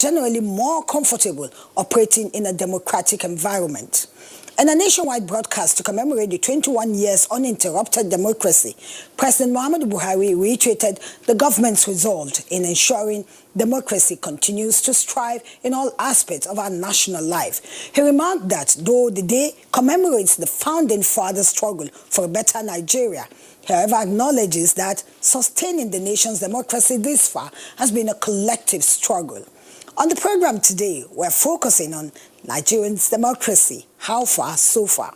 generally more comfortable operating in a democratic environment. In a nationwide broadcast to commemorate the 21 years uninterrupted democracy, President Muhammadu Buhari reiterated the government's resolve in ensuring democracy continues to strive in all aspects of our national life. He remarked that though the day commemorates the founding fathers' struggle for a better Nigeria, he however acknowledges that sustaining the nation's democracy this far has been a collective struggle. On the program today, we're focusing on Nigerians' democracy. How far, so far?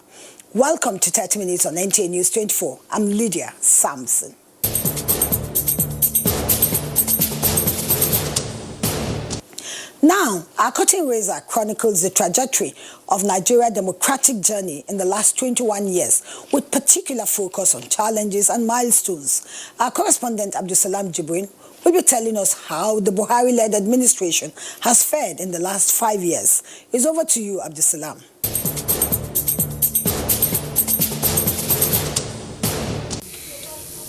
Welcome to 30 Minutes on NTA News 24. I'm Lydia Sampson. Now, our curtain raiser chronicles the trajectory of Nigeria's democratic journey in the last 21 years, with particular focus on challenges and milestones. Our correspondent Abdulsalam Jibrin will be telling us how the Buhari-led administration has fared in the last 5 years. It's over to you, Abdulsalam.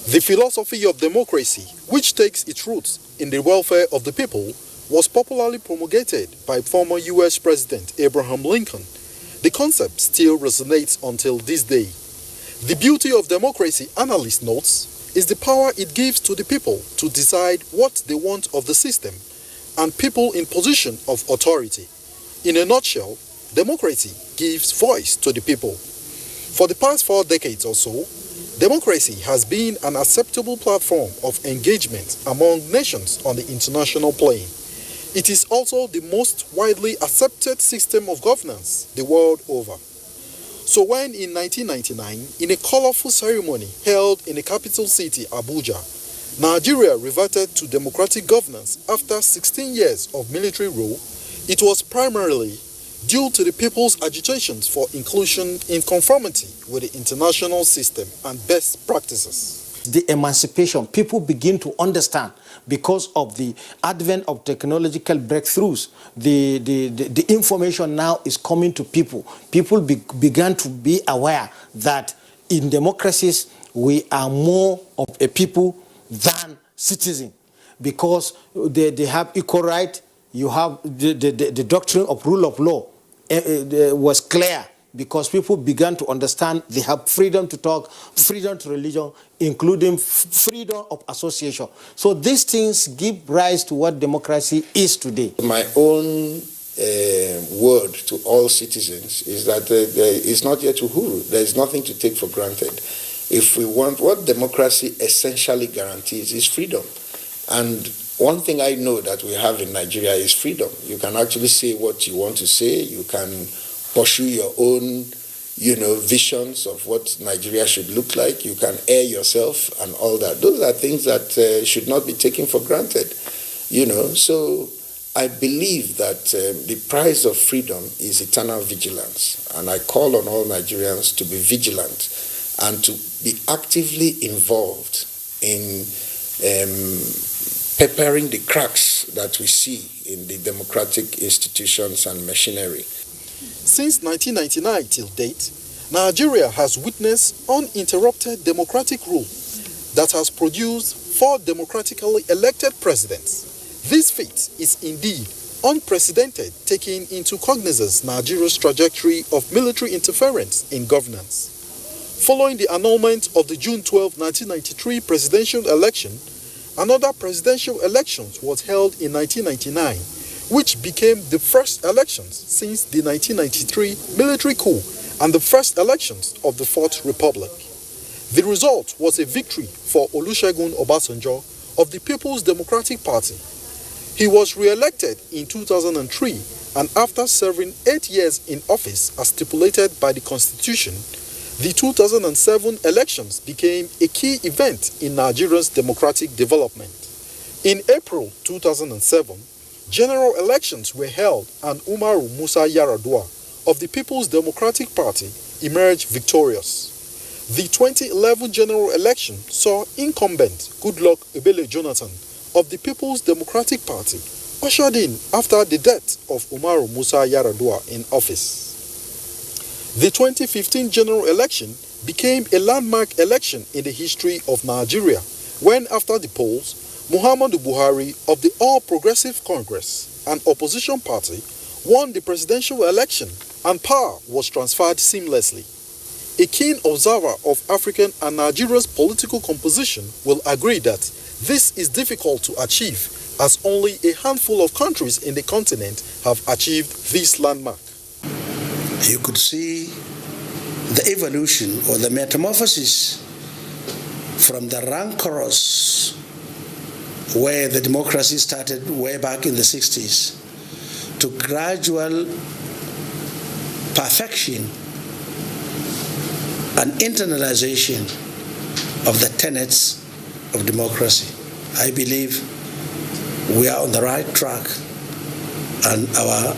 The philosophy of democracy, which takes its roots in the welfare of the people, was popularly promulgated by former U.S. President Abraham Lincoln. The concept still resonates until this day. The beauty of democracy, analyst notes, is the power it gives to the people to decide what they want of the system and people in position of authority. In a nutshell, democracy gives voice to the people. For the past 4 decades or so, democracy has been an acceptable platform of engagement among nations on the international plane. It is also the most widely accepted system of governance the world over. So when in 1999, in a colorful ceremony held in the capital city, Abuja, Nigeria reverted to democratic governance after 16 years of military rule, it was primarily due to the people's agitations for inclusion in conformity with the international system and best practices. The emancipation, people begin to understand because of the advent of technological breakthroughs. The information now is coming to people. People began to be aware that in democracies, we are more of a people than citizens because they have equal right. You have the doctrine of rule of law was clear, because people began to understand they have freedom to talk, freedom to religion, including freedom of association. So these things give rise to what democracy is today. My own word to all citizens is that it's not yet uhuru. There is nothing to take for granted. If we want, what democracy essentially guarantees is freedom. And one thing I know that we have in Nigeria is freedom. You can actually say what you want to say. You can pursue your own, visions of what Nigeria should look like. You can air yourself and all that. Those are things that should not be taken for granted, So I believe that the price of freedom is eternal vigilance. And I call on all Nigerians to be vigilant and to be actively involved in peppering the cracks that we see in the democratic institutions and machinery. Since 1999 till date, Nigeria has witnessed uninterrupted democratic rule that has produced 4 democratically elected presidents. This feat is indeed unprecedented, taking into cognizance Nigeria's trajectory of military interference in governance. Following the annulment of the June 12, 1993 presidential election, another presidential election was held in 1999, which became the first elections since the 1993 military coup and the first elections of the Fourth Republic. The result was a victory for Olusegun Obasanjo of the People's Democratic Party. He was re-elected in 2003, and after serving 8 years in office as stipulated by the Constitution, the 2007 elections became a key event in Nigeria's democratic development. In April 2007, general elections were held and Umaru Musa Yar'Adua of the People's Democratic Party emerged victorious. The 2011 general election saw incumbent Goodluck Ebele Jonathan of the People's Democratic Party ushered in after the death of Umaru Musa Yar'Adua in office. The 2015 general election became a landmark election in the history of Nigeria when, after the polls, Muhammadu Buhari of the All Progressive Congress, an opposition party, won the presidential election and power was transferred seamlessly. A keen observer of African and Nigeria's political composition will agree that this is difficult to achieve, as only a handful of countries in the continent have achieved this landmark. You could see the evolution or the metamorphosis from the rancorous, where the democracy started way back in the 60s, to gradual perfection and internalization of the tenets of democracy. I believe we are on the right track, and our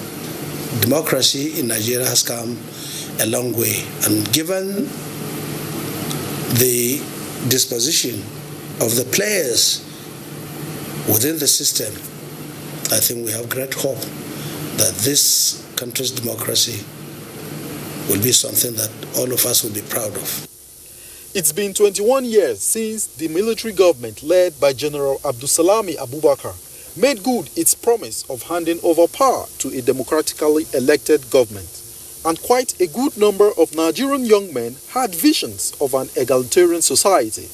democracy in Nigeria has come a long way. And given the disposition of the players within the system, I think we have great hope that this country's democracy will be something that all of us will be proud of. It's been 21 years since the military government led by General Abdulsalami Abubakar made good its promise of handing over power to a democratically elected government. And quite a good number of Nigerian young men had visions of an egalitarian society,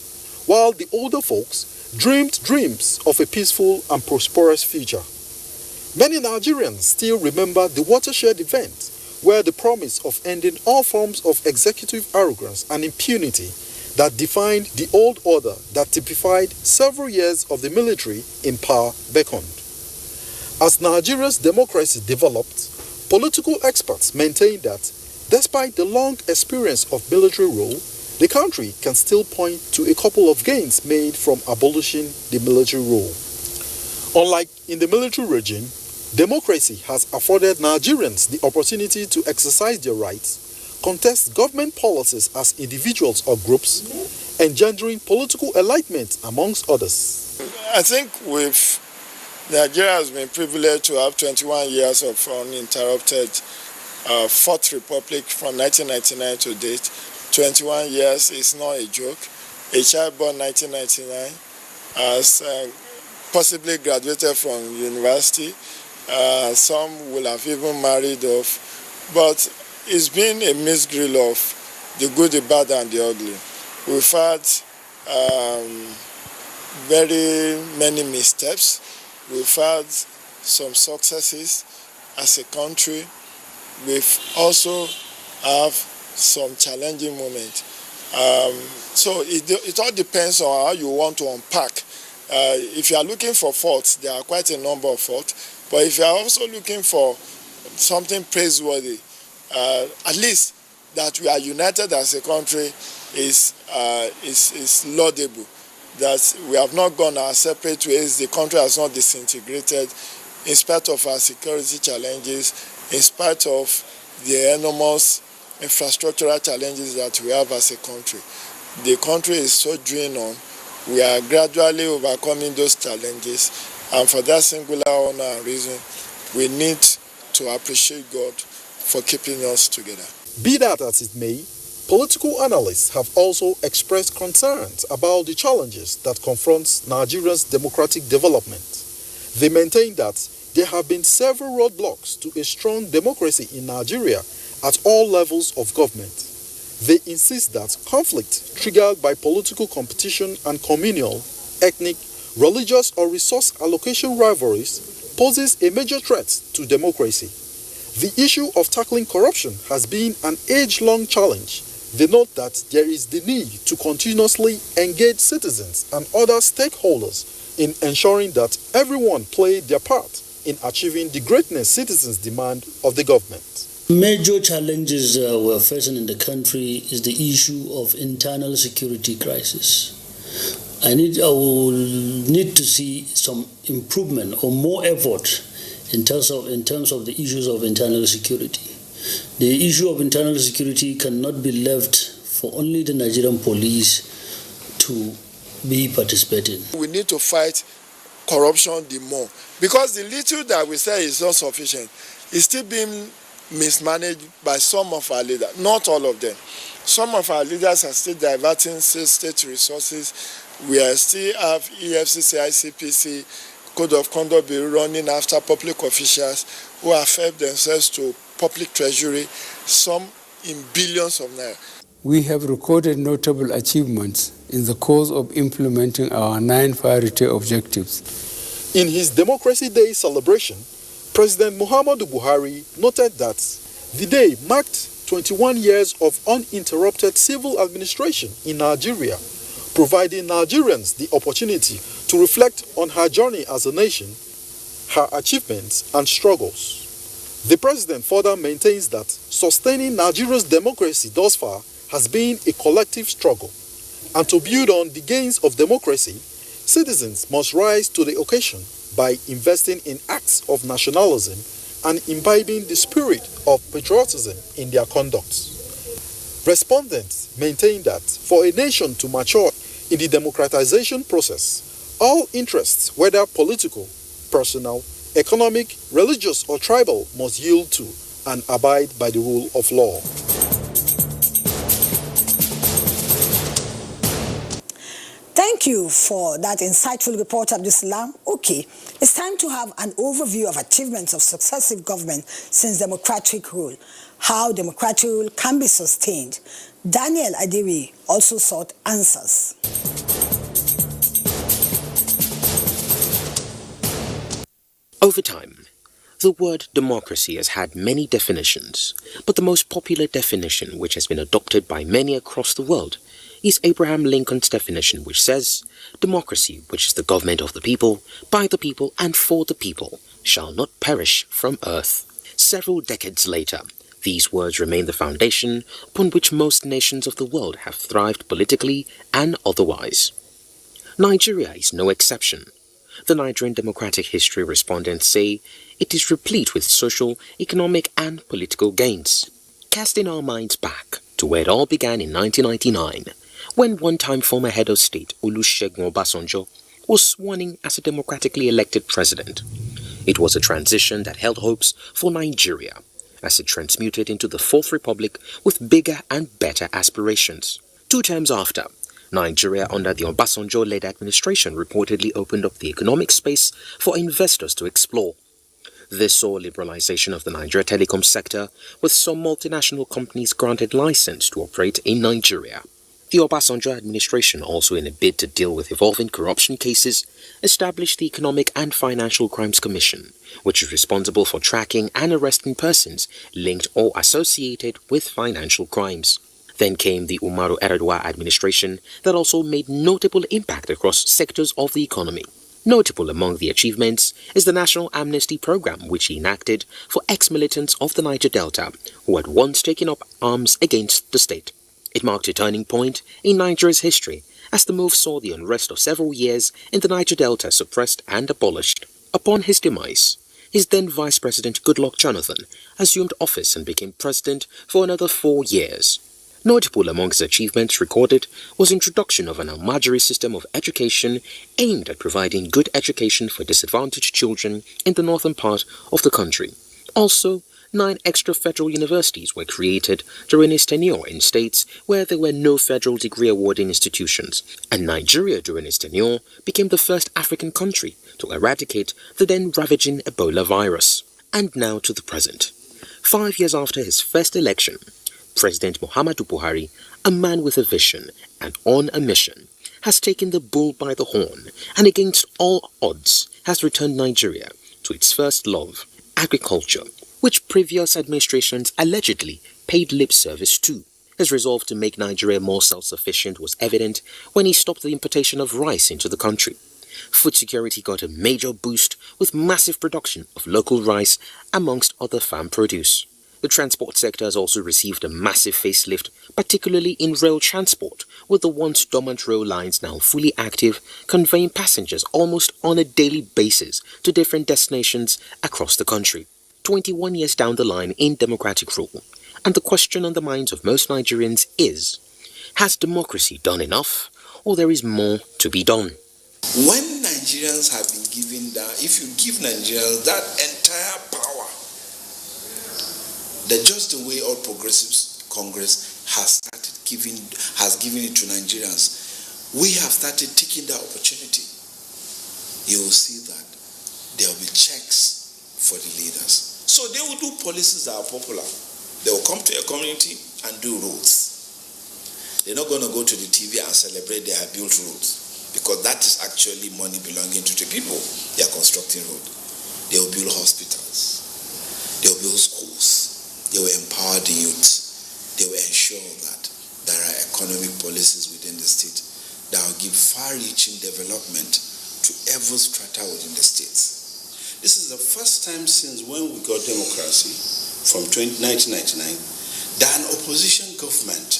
while the older folks dreamed dreams of a peaceful and prosperous future. Many Nigerians still remember the watershed event where the promise of ending all forms of executive arrogance and impunity that defined the old order that typified several years of the military in power beckoned. As Nigeria's democracy developed, political experts maintain that despite the long experience of military rule, the country can still point to a couple of gains made from abolishing the military rule. Unlike in the military regime, democracy has afforded Nigerians the opportunity to exercise their rights, contest government policies as individuals or groups, engendering political enlightenment amongst others. I think Nigeria has been privileged to have 21 years of uninterrupted Fourth Republic from 1999 to date. 21 years is not a joke. A child born 1999 has possibly graduated from university. Some will have even married off. But it's been a mixed grill of the good, the bad, and the ugly. We've had very many missteps. We've had some successes as a country. We've also have some challenging moments. So it all depends on how you want to unpack. If you are looking for faults, there are quite a number of faults. But if you are also looking for something praiseworthy, at least that we are united as a country is laudable. That we have not gone our separate ways, the country has not disintegrated in spite of our security challenges, in spite of the enormous infrastructural challenges that we have as a country. The country is sojourning on. We are gradually overcoming those challenges, and for that singular honor and reason, we need to appreciate God for keeping us together. Be that as it may, political analysts have also expressed concerns about the challenges that confront Nigeria's democratic development. They maintain that there have been several roadblocks to a strong democracy in Nigeria at all levels of government. They insist that conflict triggered by political competition and communal, ethnic, religious or resource allocation rivalries poses a major threat to democracy. The issue of tackling corruption has been an age-long challenge. They note that there is the need to continuously engage citizens and other stakeholders in ensuring that everyone played their part in achieving the greatness citizens demand of the government. Major challenges we're facing in the country is the issue of internal security crisis. I will need to see some improvement or more effort in terms of the issues of internal security. The issue of internal security cannot be left for only the Nigerian police to be participating. We need to fight corruption the more, because the little that we say is not sufficient is still being mismanaged by some of our leaders, not all of them. Some of our leaders are still diverting state resources We still have EFCC, ICPC, Code of Conduct Bill running after public officials who have fed themselves to public treasury, some in billions of naira. We have recorded notable achievements in the course of implementing our 9 priority objectives. In his Democracy Day celebration, President Muhammadu Buhari noted that the day marked 21 years of uninterrupted civil administration in Nigeria, providing Nigerians the opportunity to reflect on her journey as a nation, her achievements and struggles. The president further maintains that sustaining Nigeria's democracy thus far has been a collective struggle, and to build on the gains of democracy, citizens must rise to the occasion by investing in acts of nationalism and imbibing the spirit of patriotism in their conduct. Respondents maintain that for a nation to mature in the democratization process, all interests, whether political, personal, economic, religious, or tribal, must yield to and abide by the rule of law. Thank you for that insightful report, Abdulsalam. Okay, it's time to have an overview of achievements of successive government since democratic rule, how democratic rule can be sustained. Daniel Adewi also sought answers. Over time, the word democracy has had many definitions, but the most popular definition, which has been adopted by many across the world, is Abraham Lincoln's definition, which says, democracy, which is the government of the people, by the people, and for the people, shall not perish from earth. Several decades later, these words remain the foundation upon which most nations of the world have thrived politically and otherwise. Nigeria is no exception. The Nigerian democratic history respondents say it is replete with social, economic, and political gains. Casting our minds back to where it all began in 1999, when one-time former head of state Olusegun Obasanjo was sworn in as a democratically elected president. It was a transition that held hopes for Nigeria as it transmuted into the Fourth Republic with bigger and better aspirations. 2 terms after, Nigeria under the Obasanjo-led administration reportedly opened up the economic space for investors to explore. This saw liberalization of the Nigeria telecom sector, with some multinational companies granted license to operate in Nigeria. The Obasanjo administration, also in a bid to deal with evolving corruption cases, established the Economic and Financial Crimes Commission, which is responsible for tracking and arresting persons linked or associated with financial crimes. Then came the Umaru Yar'Adua administration that also made notable impact across sectors of the economy. Notable among the achievements is the National Amnesty Program, which he enacted for ex-militants of the Niger Delta who had once taken up arms against the state. It marked a turning point in Nigeria's history, as the move saw the unrest of several years in the Niger Delta suppressed and abolished. Upon his demise, his then Vice President Goodluck Jonathan assumed office and became president for another 4 years. Notable among his achievements recorded was introduction of an Almajiri system of education aimed at providing good education for disadvantaged children in the northern part of the country. Also, 9 extra federal universities were created during his tenure in states where there were no federal degree awarding institutions, and Nigeria during his tenure became the first African country to eradicate the then ravaging Ebola virus. And now to the present. 5 years after his first election, President Muhammadu Buhari, a man with a vision and on a mission, has taken the bull by the horn and against all odds has returned Nigeria to its first love, agriculture, which previous administrations allegedly paid lip service to. His resolve to make Nigeria more self-sufficient was evident when he stopped the importation of rice into the country. Food security got a major boost with massive production of local rice amongst other farm produce. The transport sector has also received a massive facelift, particularly in rail transport, with the once dormant rail lines now fully active, conveying passengers almost on a daily basis to different destinations across the country. 21 years down the line in democratic rule, and the question on the minds of most Nigerians is, has democracy done enough, or there is more to be done? When Nigerians have been given that, if you give Nigerians that entire power, that just the way All Progressives Congress has given it to Nigerians, we have started taking that opportunity, you will see that there will be checks for the leaders. So they will do policies that are popular. They will come to a community and do roads. They're not going to go to the TV and celebrate they have built roads, because that is actually money belonging to the people. They are constructing roads. They will build hospitals. They will build schools. They will empower the youth. They will ensure that there are economic policies within the state that will give far-reaching development to every strata within the states. This is the first time since when we got democracy from 1999 that an opposition government,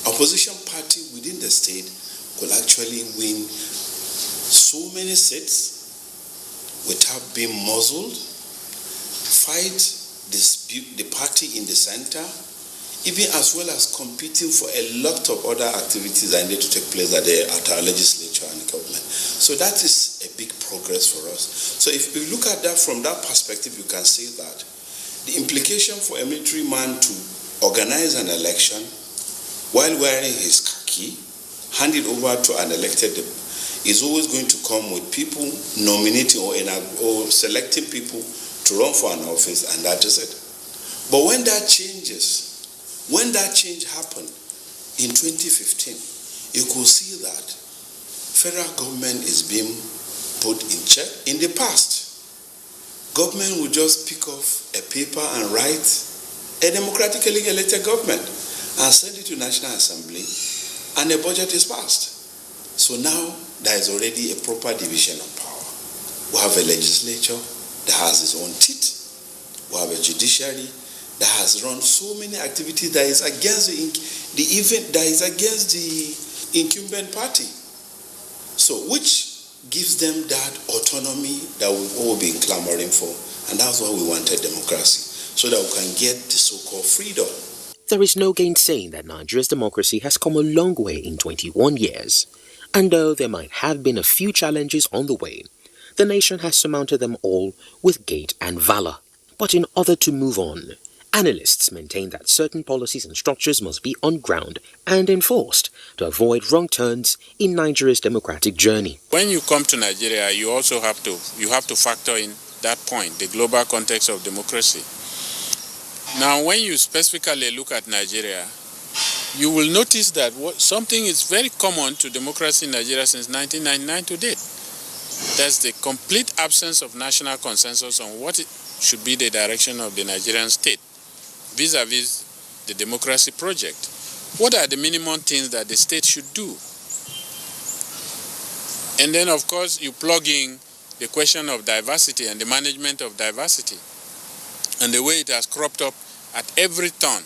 opposition party within the state could actually win so many seats without being muzzled, fight, dispute the party in the center, even as well as competing for a lot of other activities that need to take place at our legislature and government. So that is a big progress for us. So if we look at that from that perspective, you can say that the implication for a military man to organize an election while wearing his khaki, hand it over to an elected, is always going to come with people nominating or selecting people to run for an office, and that is it. But when that changes, when that change happened in 2015, you could see that federal government is being put in check. In the past, government would just pick off a paper and write a democratically elected government and send it to National Assembly, and a budget is passed. So now there is already a proper division of power. We have a legislature that has its own teeth. We have a judiciary that has run so many activities that is against the incumbent party. So which gives them that autonomy that we've all been clamoring for. And that's why we wanted democracy, so that we can get the so-called freedom. There is no gainsaying that Nigeria's democracy has come a long way in 21 years. And though there might have been a few challenges on the way, the nation has surmounted them all with gait and valor. But in order to move on, analysts maintain that certain policies and structures must be on ground and enforced to avoid wrong turns in Nigeria's democratic journey. When you come to Nigeria, you also have to factor in that point, the global context of democracy. Now, when you specifically look at Nigeria, you will notice that something is very common to democracy in Nigeria since 1999 to date. There's the complete absence of national consensus on what should be the direction of the Nigerian state vis-a-vis the democracy project. What are the minimum things that the state should do? And then, of course, you plug in the question of diversity and the management of diversity and the way it has cropped up at every turn.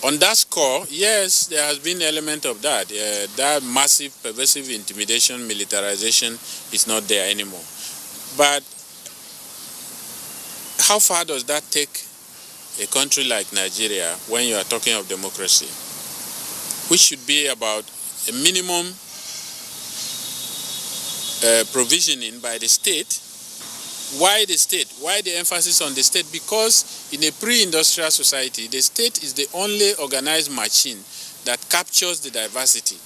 On that score, yes, there has been an element of that. That massive, pervasive intimidation, militarization is not there anymore. But how far does that take a country like Nigeria when you are talking of democracy, which should be about a minimum provisioning by the state? Why the state? Why the emphasis on the state? Because in a pre-industrial society, the state is the only organized machine that captures the diversity.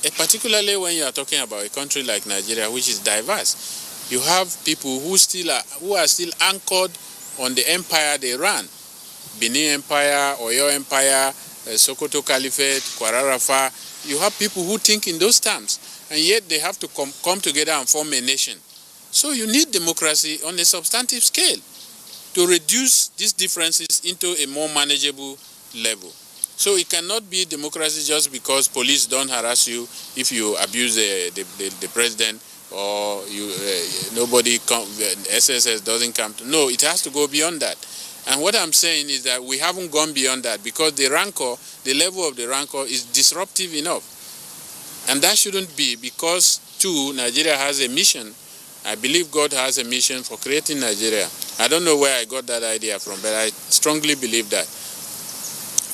And particularly when you are talking about a country like Nigeria, which is diverse, you have people who are still anchored on the empire they ran. Benin Empire, Oyo Empire, Sokoto Caliphate, Kwararafa. You have people who think in those terms, and yet they have to come together and form a nation. So you need democracy on a substantive scale to reduce these differences into a more manageable level. So it cannot be democracy just because police don't harass you if you abuse the president, or SSS doesn't come to. No, it has to go beyond that. And what I'm saying is that we haven't gone beyond that because the rancor, the level of the rancor is disruptive enough. And that shouldn't be, because too, Nigeria has a mission. I believe God has a mission for creating Nigeria. I don't know where I got that idea from, but I strongly believe that.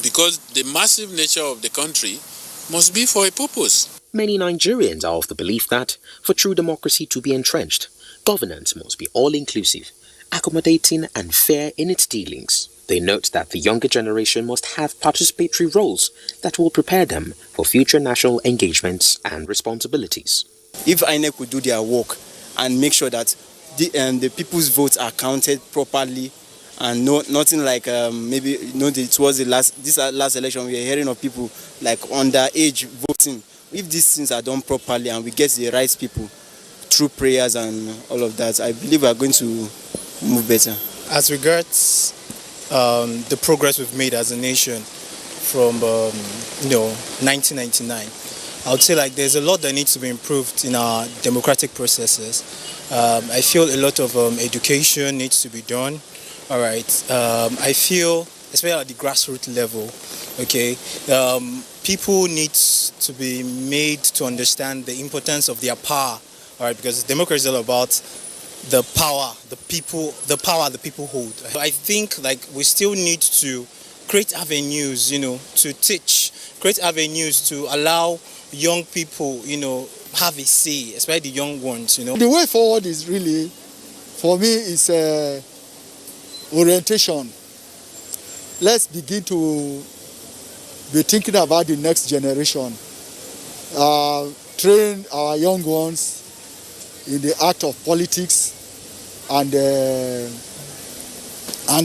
Because the massive nature of the country must be for a purpose. Many Nigerians are of the belief that, for true democracy to be entrenched, governance must be all-inclusive, accommodating and fair in its dealings. They note that the younger generation must have participatory roles that will prepare them for future national engagements and responsibilities. If INEC could do their work and make sure that the people's votes are counted properly, and nothing like maybe towards the last election we are hearing of people like underage voting. If these things are done properly and we get the right people through prayers and all of that, I believe we are going to move better. As regards the progress we've made as a nation from 1999, I would say like there's a lot that needs to be improved in our democratic processes. I feel a lot of education needs to be done. All right. I feel, especially at the grassroots level, okay, people need to be made to understand the importance of their power. All right, because democracy is all about the power the people hold. I think like we still need to create avenues, to teach, create avenues to allow young people, have a say, especially the young ones, The way forward is really, for me, is orientation. Let's begin to be thinking about the next generation. Train our young ones in the art of politics and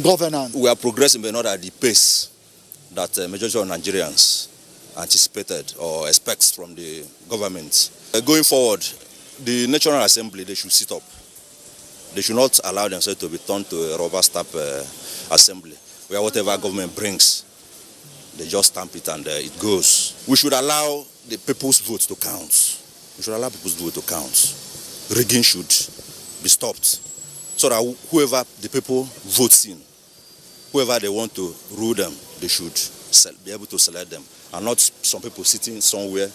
governance. We are progressing, but not at the pace that majority of Nigerians anticipated or expects from the government. Going forward, the National Assembly, they should sit up. They should not allow themselves to be turned to a rubber stamp assembly, where whatever government brings, they just stamp it and it goes. We should allow the people's vote to count. We should allow people's vote to count. Rigging should be stopped, so that whoever the people votes in, whoever they want to rule them, they should be able to select them, and not some people sitting somewhere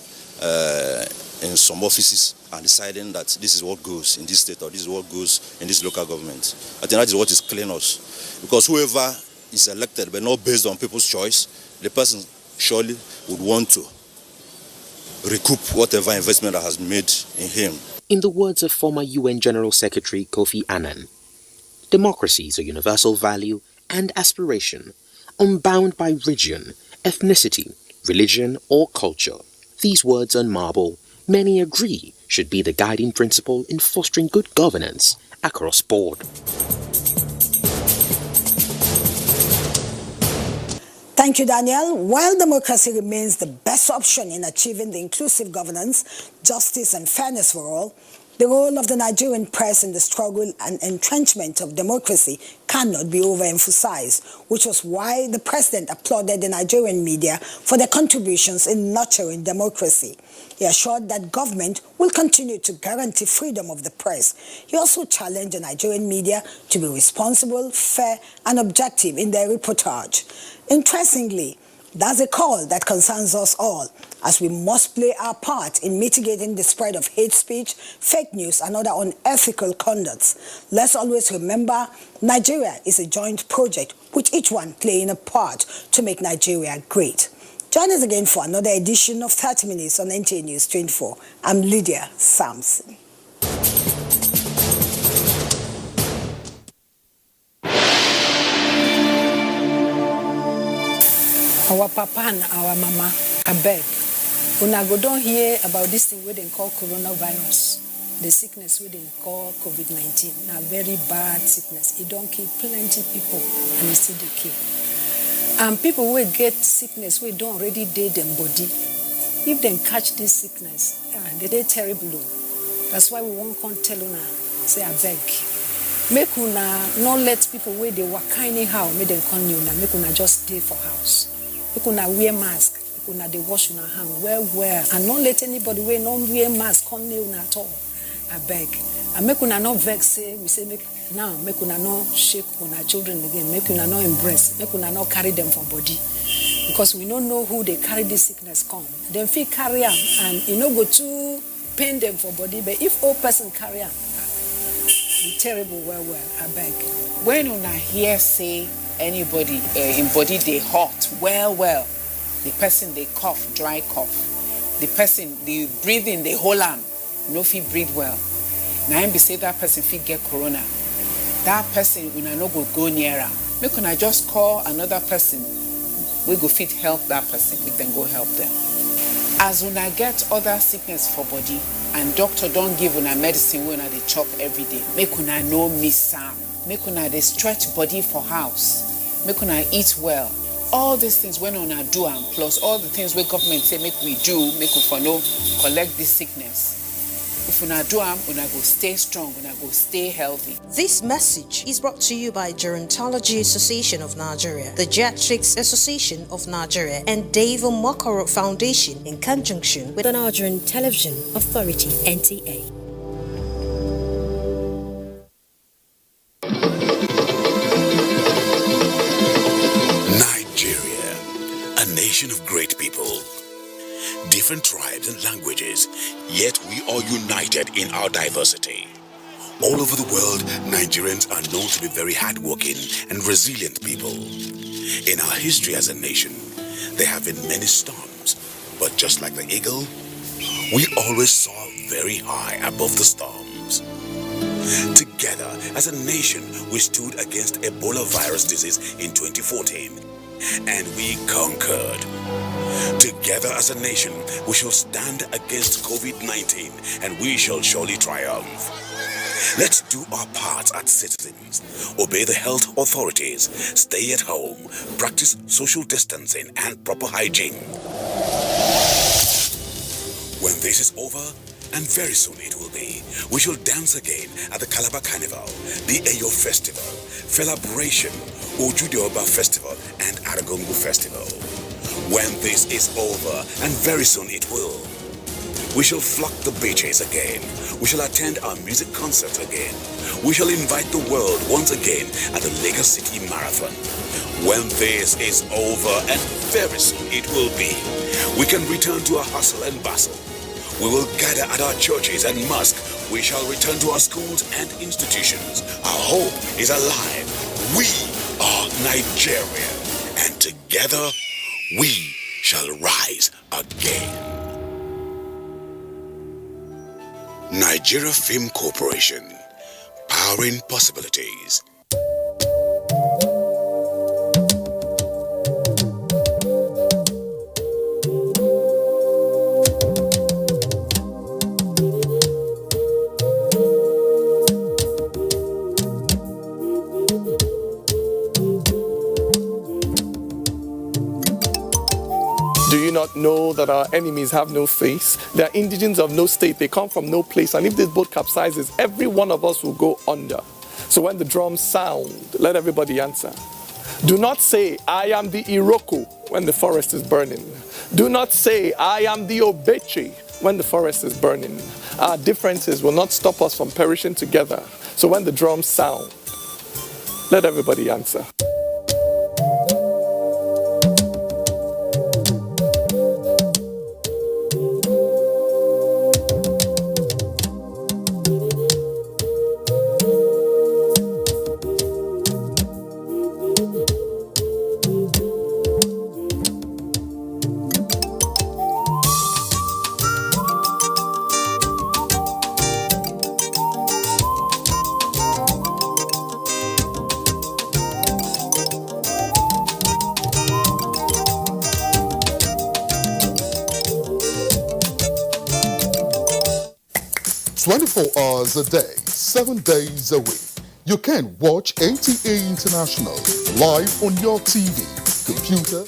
in some offices and deciding that this is what goes in this state or this is what goes in this local government. I think that is what is killing us, because whoever is elected but not based on people's choice, the person surely would want to recoup whatever investment that has been made in him. In the words of former UN General Secretary Kofi Annan, democracy is a universal value and aspiration, unbound by region, ethnicity, religion, or culture. These words on marble, many agree, should be the guiding principle in fostering good governance across board. Thank you, Daniel. While democracy remains the best option in achieving the inclusive governance, justice and fairness for all, the role of the Nigerian press in the struggle and entrenchment of democracy cannot be overemphasized, which was why the president applauded the Nigerian media for their contributions in nurturing democracy. He assured that government will continue to guarantee freedom of the press. He also challenged the Nigerian media to be responsible, fair, and objective in their reportage. Interestingly, that's a call that concerns us all, as we must play our part in mitigating the spread of hate speech, fake news, and other unethical conducts. Let's always remember, Nigeria is a joint project, with each one playing a part to make Nigeria great. Join us again for another edition of 30 Minutes on NTA News 24. I'm Lydia Sampson. Our papa and our mama, I beg. Una go don't hear about this thing we they call coronavirus. The sickness we they call COVID-19. Now very bad sickness. It don't kill plenty people and it still they kill. And people will get sickness we don't already dead them body. If they catch this sickness, they terrible. That's why we won't come tell una, say I beg. Make una not let people where they work anyhow, make them come una, make una just stay for house. Make una wear mask, make una they wash una hand well, and not let anybody wear non-wear mask come near una at all. I beg. And make una not vex, say, we say make una not shake una children again, make una not embrace, make una not carry them for body. Because we don't know who they carry this sickness come. Them feel carry them and you know go to pain them for body, but if all person carry them, be terrible well, I beg. When una hear say anybody in body they hot well, the person they cough, dry cough, the person the breathing they hold on, no fit breathe well. Now be say that person fit get corona. That person una no go near am. make una just call another person we go fit help that person, make them go help them. As una get other sickness for body and doctor don't give una medicine wey una dey chop every day, make una no miss am. Make una dey stretch body for house, make una eat well. All these things when una do am, plus all the things wey government say make we do, make we for no collect this sickness. If una do am, una go stay strong, una go stay healthy. This message is brought to you by Gerontology Association of Nigeria, the Geriatrics Association of Nigeria, and Dave Mokoro Foundation in conjunction with the Nigerian Television Authority, NTA. Nigeria, a nation of great people. Different tribes and languages, yet we are united in our diversity. All over the world, Nigerians are known to be very hardworking and resilient people. In our history as a nation, there have been many storms, but just like the eagle, we always soar very high above the storms. Together, as a nation, we stood against Ebola virus disease in 2014, and we conquered. Together as a nation, we shall stand against COVID-19 and we shall surely triumph. Let's do our part as citizens, obey the health authorities, stay at home, practice social distancing and proper hygiene. When this is over, and very soon it will be, we shall dance again at the Calabar Carnival, the Eyo Festival, Celebration, Ojudeoba Festival, and Aragongo Festival. When this is over, and very soon it will, we shall flock the beaches again. We shall attend our music concerts again. We shall invite the world once again at the Lagos City Marathon. When this is over, and very soon it will be, we can return to our hustle and bustle. We will gather at our churches and mosques. We shall return to our schools and institutions. Our hope is alive. We are Nigeria, and together we shall rise again. Nigeria Film Corporation, powering possibilities. Do you not know that our enemies have no face? They are indigents of no state. They come from no place. And if this boat capsizes, every one of us will go under. So when the drums sound, let everybody answer. Do not say, I am the Iroko when the forest is burning. Do not say, I am the Obeche when the forest is burning. Our differences will not stop us from perishing together. So when the drums sound, let everybody answer. Hours a day, 7 days a week. You can watch NTA International live on your TV, computer.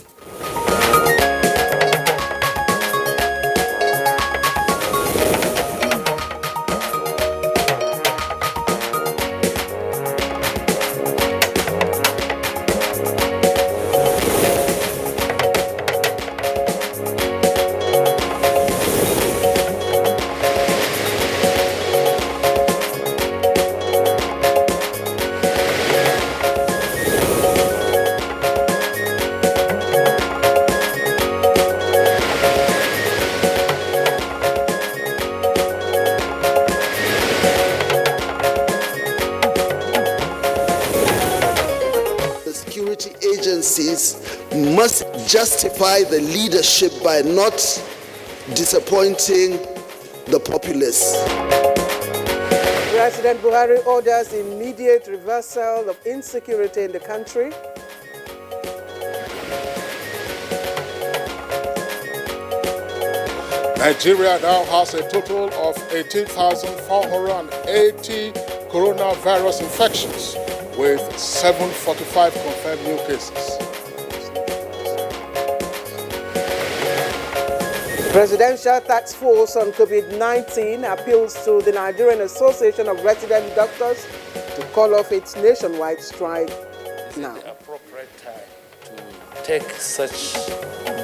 Must justify the leadership by not disappointing the populace. We President Buhari orders immediate reversal of insecurity in the country. Nigeria now has a total of 18,480 coronavirus infections, with 745 confirmed new cases. Presidential task force on COVID-19 appeals to the Nigerian Association of Resident Doctors to call off its nationwide strike now. Is it the appropriate time to take such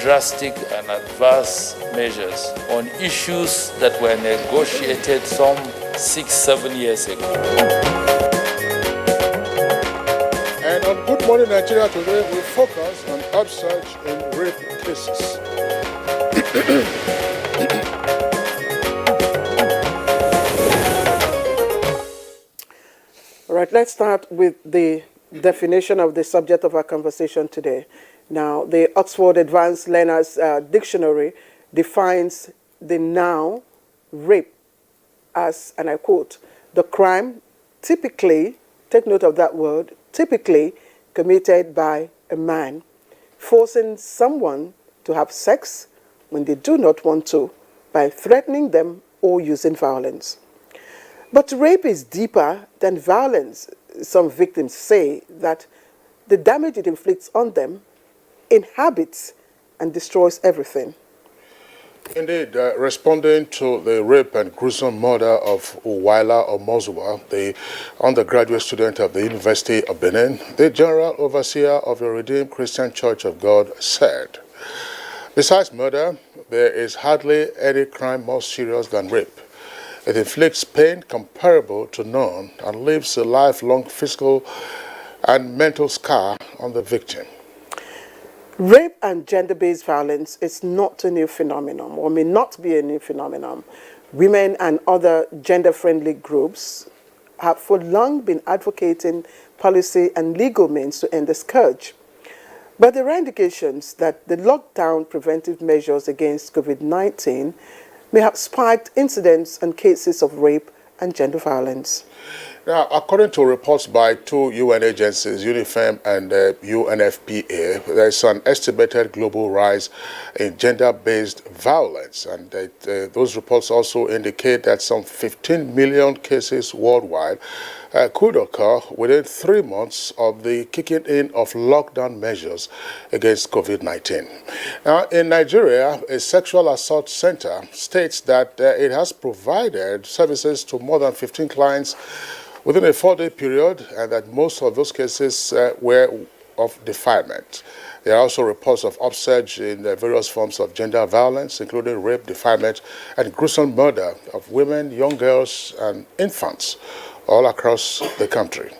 drastic and adverse measures on issues that were negotiated some 6-7 years ago? And on Good Morning Nigeria today, we focus on upsurge in rape cases. All right, let's start with the definition of the subject of our conversation today. Now, the Oxford Advanced Learners Dictionary defines the noun rape as, and I quote, the crime typically, take note of that word, typically committed by a man, forcing someone to have sex when they do not want to, by threatening them or using violence. But rape is deeper than violence. Some victims say that the damage it inflicts on them inhabits and destroys everything. Indeed, responding to the rape and gruesome murder of Uwaila Omozuwa, the undergraduate student of the University of Benin, the General Overseer of the Redeemed Christian Church of God said, besides murder, there is hardly any crime more serious than rape. It inflicts pain comparable to none and leaves a lifelong physical and mental scar on the victim. Rape and gender-based violence is not a new phenomenon, or may not be a new phenomenon. Women and other gender-friendly groups have for long been advocating policy and legal means to end the scourge. But there are indications that the lockdown preventive measures against COVID-19 may have spiked incidents and cases of rape and gender violence. Now, according to reports by two UN agencies, UNIFEM and UNFPA, there is an estimated global rise in gender-based violence. And those reports also indicate that some 15 million cases worldwide could occur within 3 months of the kicking in of lockdown measures against COVID-19. Now, in Nigeria, a sexual assault center states that it has provided services to more than 15 clients within a 4-day period, and that most of those cases were of defilement. There are also reports of upsurge in various forms of gender violence, including rape, defilement, and gruesome murder of women, young girls, and infants all across the country.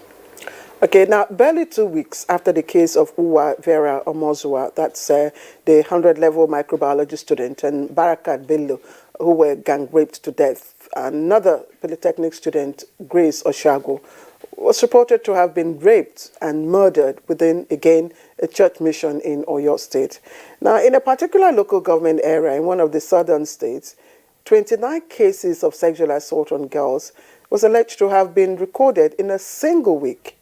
Okay, now barely 2 weeks after the case of Uwa Vera Omozuwa, that's the 100-level microbiology student, and Barakat Bello, who were gang raped to death, another Polytechnic student, Grace Oshago, was reported to have been raped and murdered within, again, a church mission in Oyo State. Now, in a particular local government area in one of the southern states, 29 cases of sexual assault on girls was alleged to have been recorded in a single week.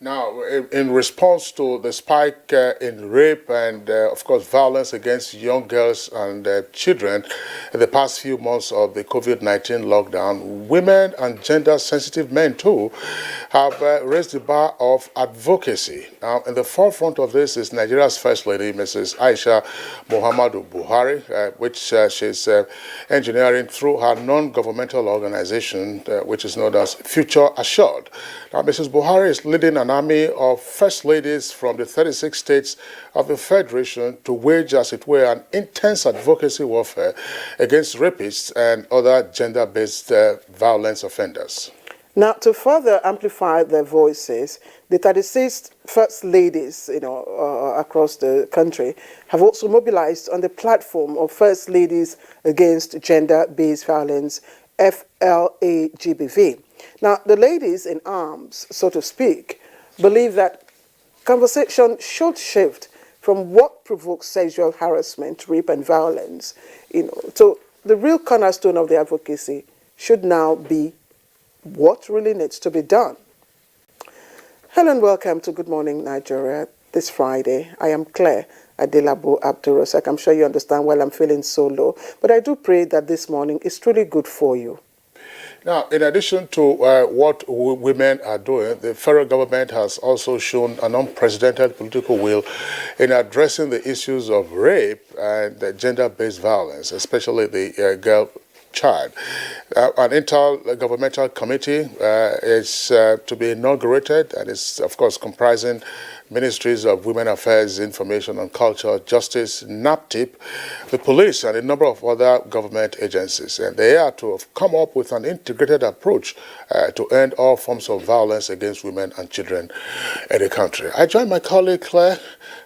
Now, in response to the spike in rape and, of course, violence against young girls and children in the past few months of the COVID-19 lockdown, women and gender-sensitive men, too, have raised the bar of advocacy. Now, in the forefront of this is Nigeria's First Lady, Mrs. Aisha Muhammadu Buhari, which she's engineering through her non-governmental organization, which is known as Future Assured. Now, Mrs. Buhari is leading an army of First Ladies from the 36 states of the Federation to wage, as it were, an intense advocacy warfare against rapists and other gender-based violence offenders. Now, to further amplify their voices, the 36 First Ladies, across the country have also mobilized on the platform of First Ladies Against Gender-Based Violence, FLAGBV. Now, the ladies in arms, so to speak, believe that conversation should shift from what provokes sexual harassment, rape, and violence, so the real cornerstone of the advocacy should now be what really needs to be done. Hello and welcome to Good Morning Nigeria this Friday. I am Claire Adelabo Abdurrasaq. I'm sure you understand why I'm feeling so low, but I do pray that this morning is truly good for you. Now, in addition to what women are doing, the federal government has also shown an unprecedented political will in addressing the issues of rape and gender-based violence, especially the girl child. An intergovernmental committee is to be inaugurated, and is, of course, comprising Ministries of Women Affairs, Information and Culture, Justice, NAPTIP, the police, and a number of other government agencies. And they are to have come up with an integrated approach to end all forms of violence against women and children in the country. I join my colleague Claire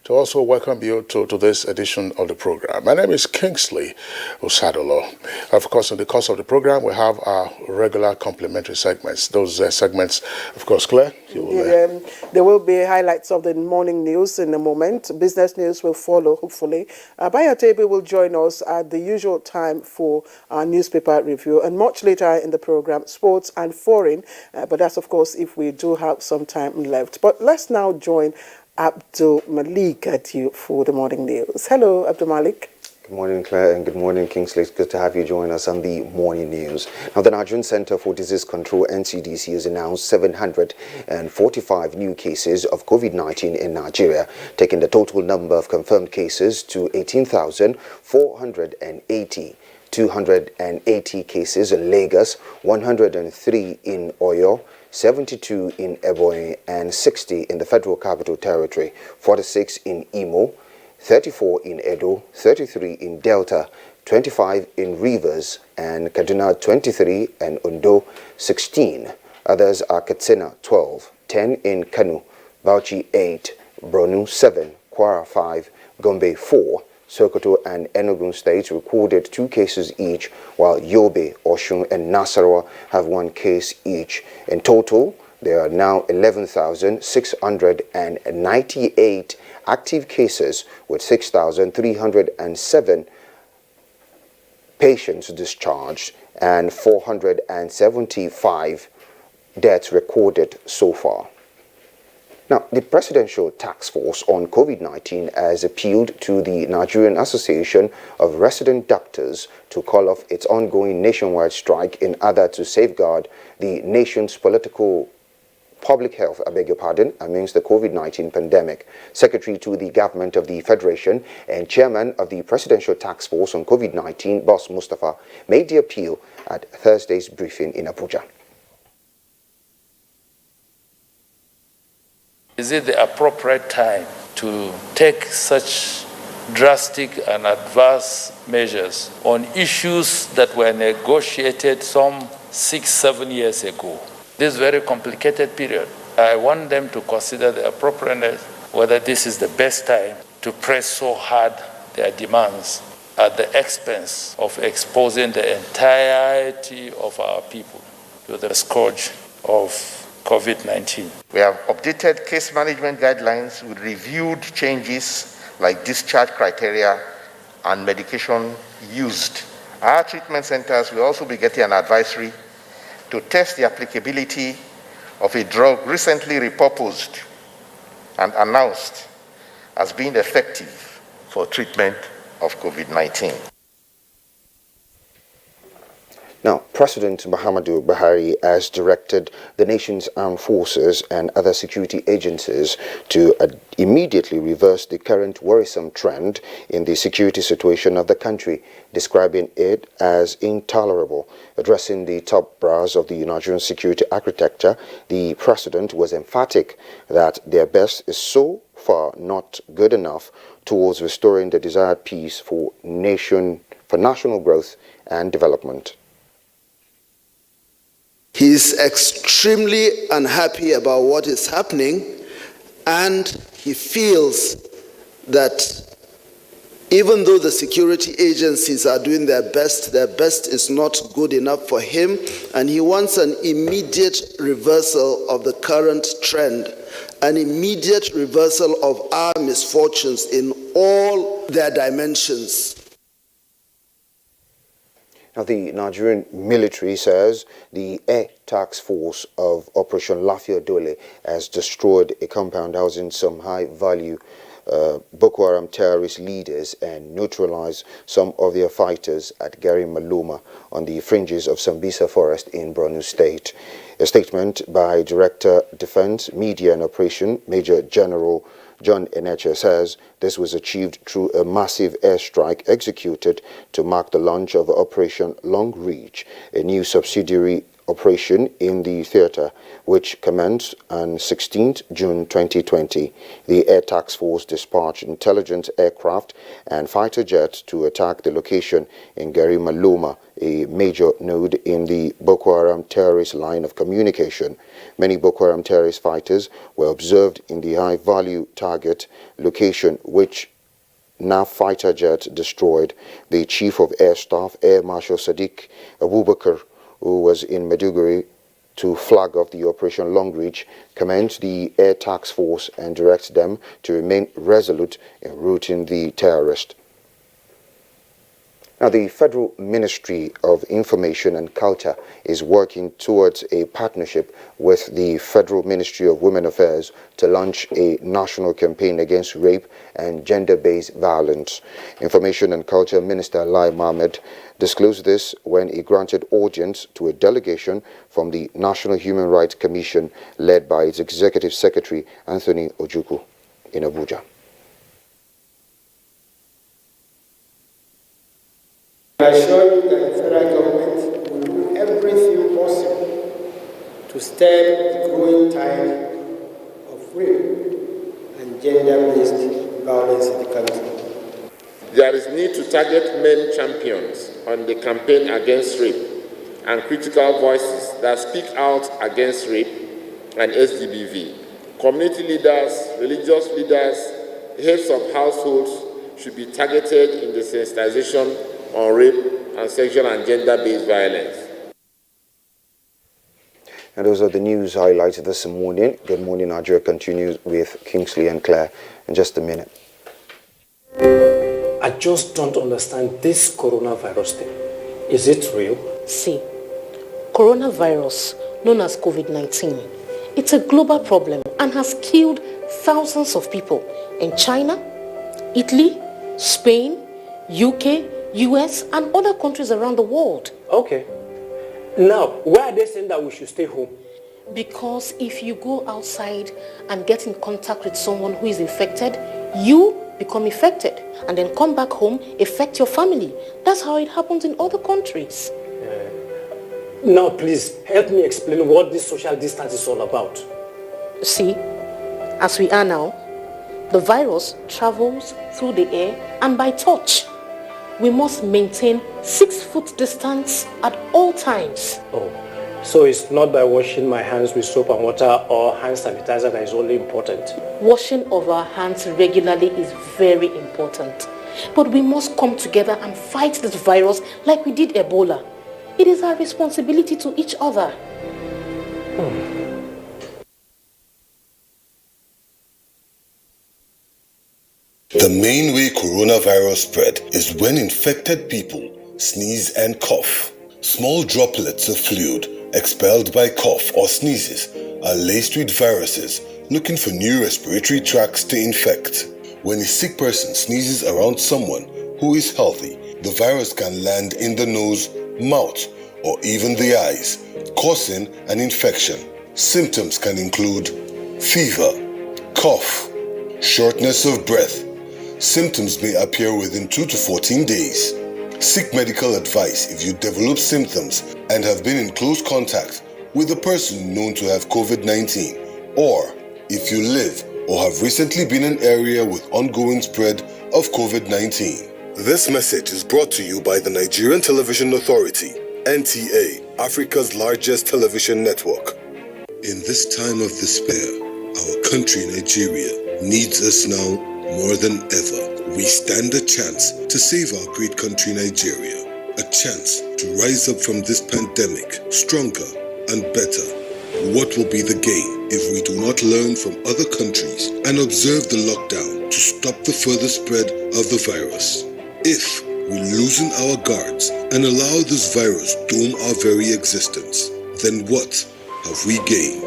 to also welcome you to this edition of the program. My name is Kingsley Osadolo. Of course, in the course of the program, we have our regular complimentary segments. Those segments, of course, Claire, you will... There will be highlights of the morning news in a moment. Business news will follow, hopefully. Bayotebi will join us at the usual time for our newspaper review, and much later in the program, sports and foreign. But that's, of course, if we do have some time left. But let's now join Abdul Malik at you for the morning news. Hello, Abdul Malik. Good morning, Claire, and good morning, Kingsley. It's good to have you join us on the morning news. Now, the Nigerian Center for Disease Control, NCDC, has announced 745 new cases of COVID-19 in Nigeria, taking the total number of confirmed cases to 18,480. 280 cases in Lagos, 103 in Oyo, 72 in Ebonyi, and 60 in the Federal Capital Territory, 46 in Imo, 34 in Edo, 33 in Delta, 25 in Rivers, and Kaduna 23, and Ondo 16. Others are Katsina 12, 10 in Kanu, Bauchi 8, Borno 7, Kwara 5, Gombe 4, Sokoto and Enugu states recorded 2 cases each, while Yobe, Osun, and Nasarawa have 1 case each. In total, there are now 11,698 active cases, with 6,307 patients discharged and 475 deaths recorded so far. Now, the Presidential Task Force on COVID-19 has appealed to the Nigerian Association of Resident Doctors to call off its ongoing nationwide strike in order to safeguard the nation's public health, amidst the COVID-19 pandemic. Secretary to the Government of the Federation and Chairman of the Presidential Task Force on COVID-19, Boss Mustafa, made the appeal at Thursday's briefing in Abuja. Is it the appropriate time to take such drastic and adverse measures on issues that were negotiated some 6-7 years ago? This very complicated period. I want them to consider the appropriateness, whether this is the best time to press so hard their demands at the expense of exposing the entirety of our people to the scourge of COVID-19. We have updated case management guidelines with reviewed changes like discharge criteria and medication used. Our treatment centers will also be getting an advisory to test the applicability of a drug recently repurposed and announced as being effective for treatment of COVID-19. Now, President Muhammadu Buhari has directed the nation's armed forces and other security agencies to immediately reverse the current worrisome trend in the security situation of the country, describing it as intolerable. Addressing the top brass of the Nigerian security architecture, the president was emphatic that their best is so far not good enough towards restoring the desired peace for national growth and development. He's extremely unhappy about what is happening, and he feels that even though the security agencies are doing their best is not good enough for him, and he wants an immediate reversal of the current trend, an immediate reversal of our misfortunes in all their dimensions. Now, the Nigerian military says the air task force of Operation Lafia Dole has destroyed a compound housing some high-value Boko Haram terrorist leaders and neutralized some of their fighters at Gari Maluma on the fringes of Sambisa Forest in Borno State. A statement by Director Defense, Media and Operation, Major General John Eneche says this was achieved through a massive airstrike executed to mark the launch of Operation Long Reach, a new subsidiary operation in the theater, which commenced on 16th June 2020. The Air Task Force dispatched intelligence aircraft and fighter jets to attack the location in Gari Maluma, a major node in the Boko Haram terrorist line of communication. Many Boko Haram terrorist fighters were observed in the high-value target location, which NAF fighter jet destroyed. The Chief of Air Staff, Air Marshal Sadiq Abubakar, who was in Maiduguri to flag off the Operation Long Reach, commands the Air Task Force and directs them to remain resolute in routing the terrorist. Now, the Federal Ministry of Information and Culture is working towards a partnership with the Federal Ministry of Women Affairs to launch a national campaign against rape and gender-based violence. Information and Culture Minister Lai Mohammed disclosed this when he granted audience to a delegation from the National Human Rights Commission led by its Executive Secretary Anthony Ojukwu in Abuja. I assure you that the federal government will do everything possible to stem the growing tide of rape and gender-based violence in the country. There is need to target men champions on the campaign against rape and critical voices that speak out against rape and SDBV. Community leaders, religious leaders, heads of households should be targeted in the sensitization on rape and sexual and gender-based violence. And those are the news highlights this morning. Good Morning Nigeria continues with Kingsley and Claire in just a minute. I just don't understand this coronavirus thing. Is it real? See, coronavirus, known as COVID-19, it's a global problem and has killed thousands of people in China, Italy, Spain, UK, US, and other countries around the world. Okay. Now, why are they saying that we should stay home? Because if you go outside and get in contact with someone who is infected, you become infected and then come back home, affect your family. That's how it happens in other countries. Now, please, help me explain what this social distance is all about. See, as we are now, the virus travels through the air and by touch. We must maintain 6 foot distance at all times. Oh, so it's not by washing my hands with soap and water or hand sanitizer that is only important? Washing of our hands regularly is very important. But we must come together and fight this virus like we did Ebola. It is our responsibility to each other. The main way coronavirus spread is when infected people sneeze and cough. Small droplets of fluid expelled by cough or sneezes are laced with viruses looking for new respiratory tracts to infect. When a sick person sneezes around someone who is healthy, the virus can land in the nose, mouth, or even the eyes, causing an infection. Symptoms can include fever, cough, shortness of breath. Symptoms may appear within 2 to 14 days. Seek medical advice if you develop symptoms and have been in close contact with a person known to have COVID-19, or if you live or have recently been in an area with ongoing spread of COVID-19. This message is brought to you by the Nigerian Television Authority, NTA, Africa's largest television network. In this time of despair, our country, Nigeria, needs us now more than ever. We stand a chance to save our great country, Nigeria. A chance to rise up from this pandemic stronger and better. What will be the gain if we do not learn from other countries and observe the lockdown to stop the further spread of the virus? If we loosen our guards and allow this virus doom our very existence, then what have we gained?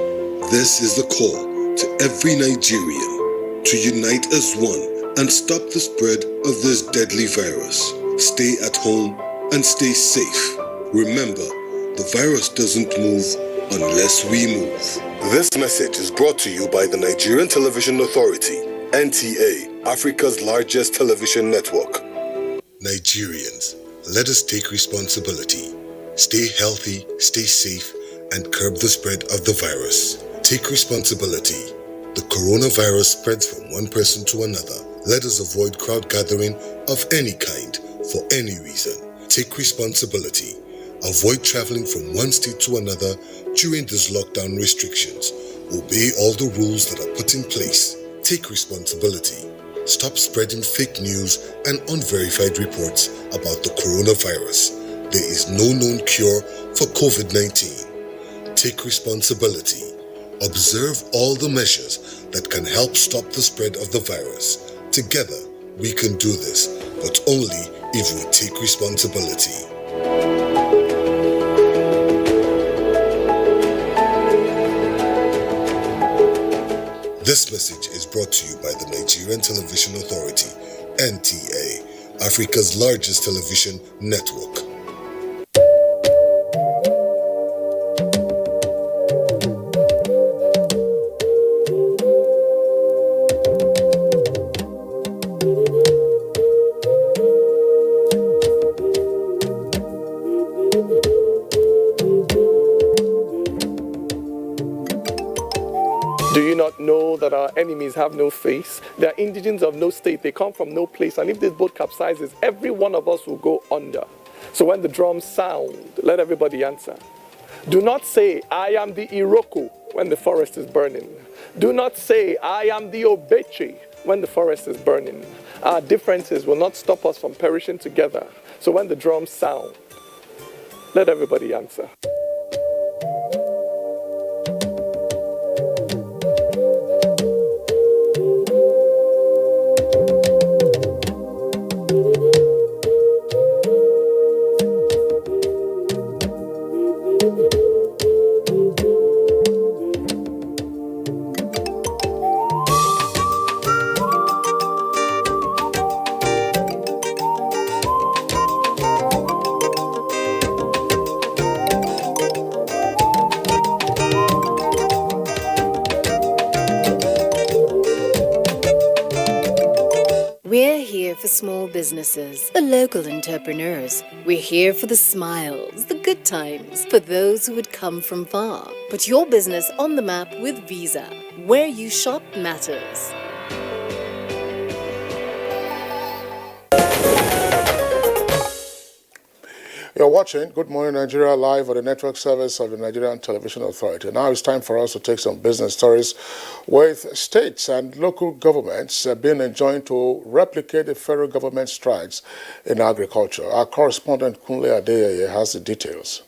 This is the call to every Nigerian to unite as one and stop the spread of this deadly virus. Stay at home and stay safe. Remember, the virus doesn't move unless we move. This message is brought to you by the Nigerian Television Authority, NTA, Africa's largest television network. Nigerians, let us take responsibility. Stay healthy, stay safe, and curb the spread of the virus. Take responsibility. The coronavirus spreads from one person to another. Let us avoid crowd gathering of any kind for any reason. Take responsibility. Avoid traveling from one state to another during these lockdown restrictions. Obey all the rules that are put in place. Take responsibility. Stop spreading fake news and unverified reports about the coronavirus. There is no known cure for COVID-19. Take responsibility. Observe all the measures that can help stop the spread of the virus. Together, we can do this, but only if we take responsibility. This message is brought to you by the Nigerian Television Authority, NTA, Africa's largest television network. Do you not know that our enemies have no face? They are indigents of no state. They come from no place. And if this boat capsizes, every one of us will go under. So when the drums sound, let everybody answer. Do not say, I am the Iroko when the forest is burning. Do not say, I am the Obeche when the forest is burning. Our differences will not stop us from perishing together. So when the drums sound, let everybody answer. We're here for small businesses, the local entrepreneurs. We're here for the smiles, the good times, for those who would come from far. Put your business on the map with Visa. Where you shop matters. You're watching Good Morning Nigeria live on the network service of the Nigerian Television Authority. Now it's time for us to take some business stories with states and local governments being enjoined to replicate the federal government strides in agriculture. Our correspondent Kunle Adeyeye has the details.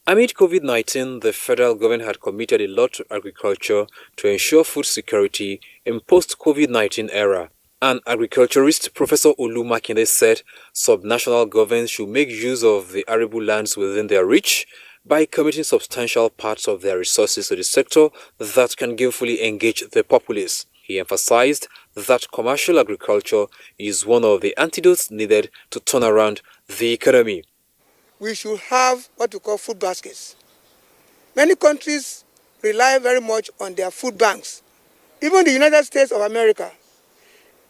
Amid COVID-19, the federal government had committed a lot to agriculture to ensure food security in post-COVID-19 era. An agriculturist, Professor Olu Makinde, said subnational governments should make use of the arable lands within their reach by committing substantial parts of their resources to the sector that can gainfully engage the populace. He emphasized that commercial agriculture is one of the antidotes needed to turn around the economy. We should have what we call food baskets. Many countries rely very much on their food banks. Even the United States of America,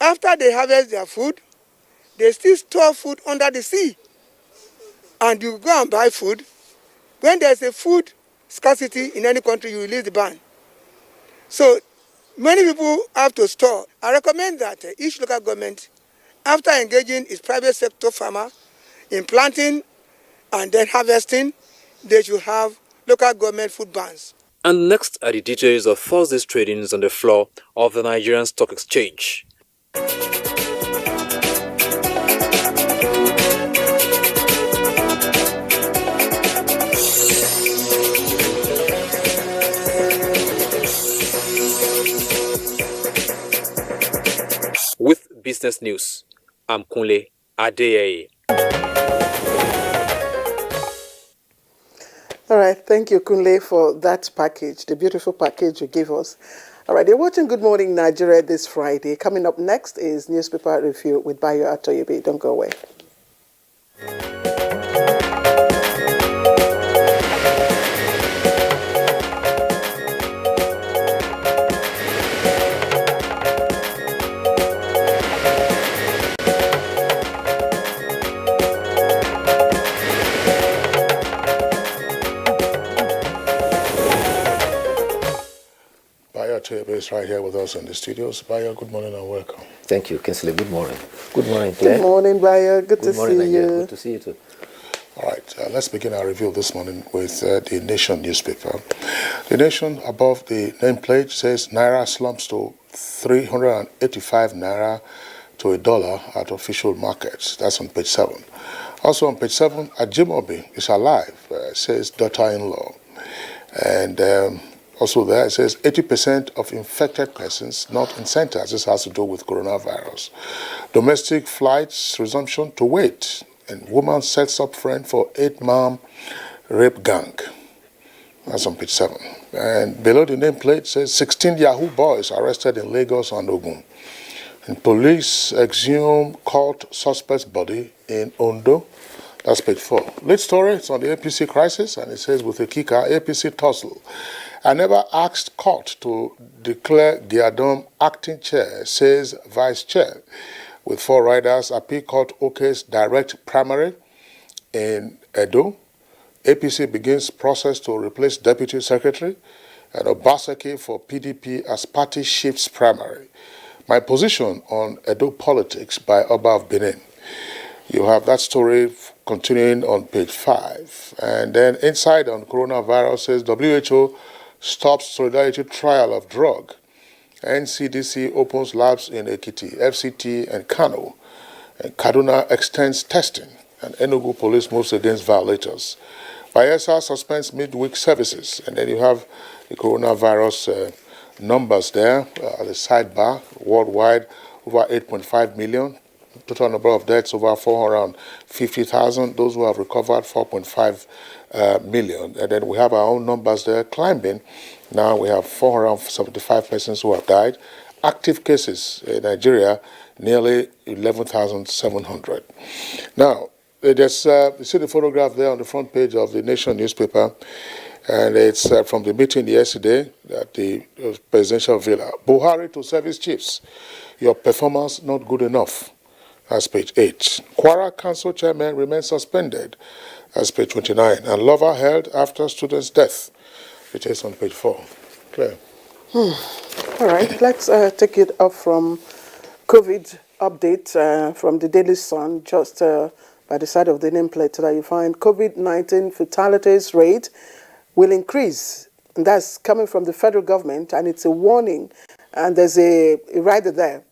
after they harvest their food, they still store food under the sea. And you go and buy food. When there's a food scarcity in any country, you release the ban. So many people have to store. I recommend that each local government, after engaging its private sector farmer in planting and then harvesting, they should have local government food banks. And next are the details of Thursday's tradings on the floor of the Nigerian Stock Exchange. With Business News. I'm Kunle Adeyeye. All right, thank you, Kunle, for that package, the beautiful package you gave us. All right, you're watching Good Morning Nigeria this Friday. Coming up next is Newspaper Review with Bayo Atoyebe. Don't go away. Bayo Tebe is right here with us in the studios. Bayo, good morning and welcome. Thank you, Kinsley. Good morning. Good morning, Claire. Good morning, Bayo. Good to morning, see Nigeria. you. Good to see you too. All right, let's begin our review this morning with the Nation newspaper. The Nation, above the nameplate, says Naira slumps to 385 Naira to $1 at official markets. That's on page 7. Also on page 7, Ajimobi is alive, says daughter-in-law. And also there it says 80% of infected persons not in centers. This has to do with coronavirus. Domestic flights resumption to wait. And woman sets up friend for 8-man rape gang. That's on page 7. And below the nameplate says 16 Yahoo boys arrested in Lagos and Ogun. And police exhume caught suspect's body in Ondo. That's page 4. Lead story, it's on the APC crisis, and it says with a kicker, APC tussle. I never asked court to declare Giadom acting chair, says vice chair. With 4 riders, appeal court OK's direct primary in Edo. APC begins process to replace deputy secretary, and Obaseki for PDP as party shifts primary. My position on Edo politics by Oba of Benin. You have that story continuing on page 5. And then inside on coronavirus says WHO stops solidarity trial of drug. NCDC opens labs in Ekiti, FCT, and Kano. And Kaduna extends testing. And Enugu police moves against violators. Bayelsa suspends midweek services. And then you have the coronavirus numbers there at the sidebar. Worldwide, over 8.5 million. Total number of deaths over 450,000. Those who have recovered, 4.5 million. And then we have our own numbers there climbing. Now we have 475 persons who have died. Active cases in Nigeria, nearly 11,700. Now, you see the photograph there on the front page of the Nation newspaper, and it's from the meeting yesterday at the presidential villa. Buhari to service chiefs, your performance not good enough. That's page 8. Kwara Council chairman remains suspended. That's page 29. And lover held after student's death. It is on page 4. Claire. All right, let's take it up from COVID update from the Daily Sun, just by the side of the nameplate that you find COVID-19 fatalities rate will increase. And that's coming from the federal government, and it's a warning. And there's a rider there.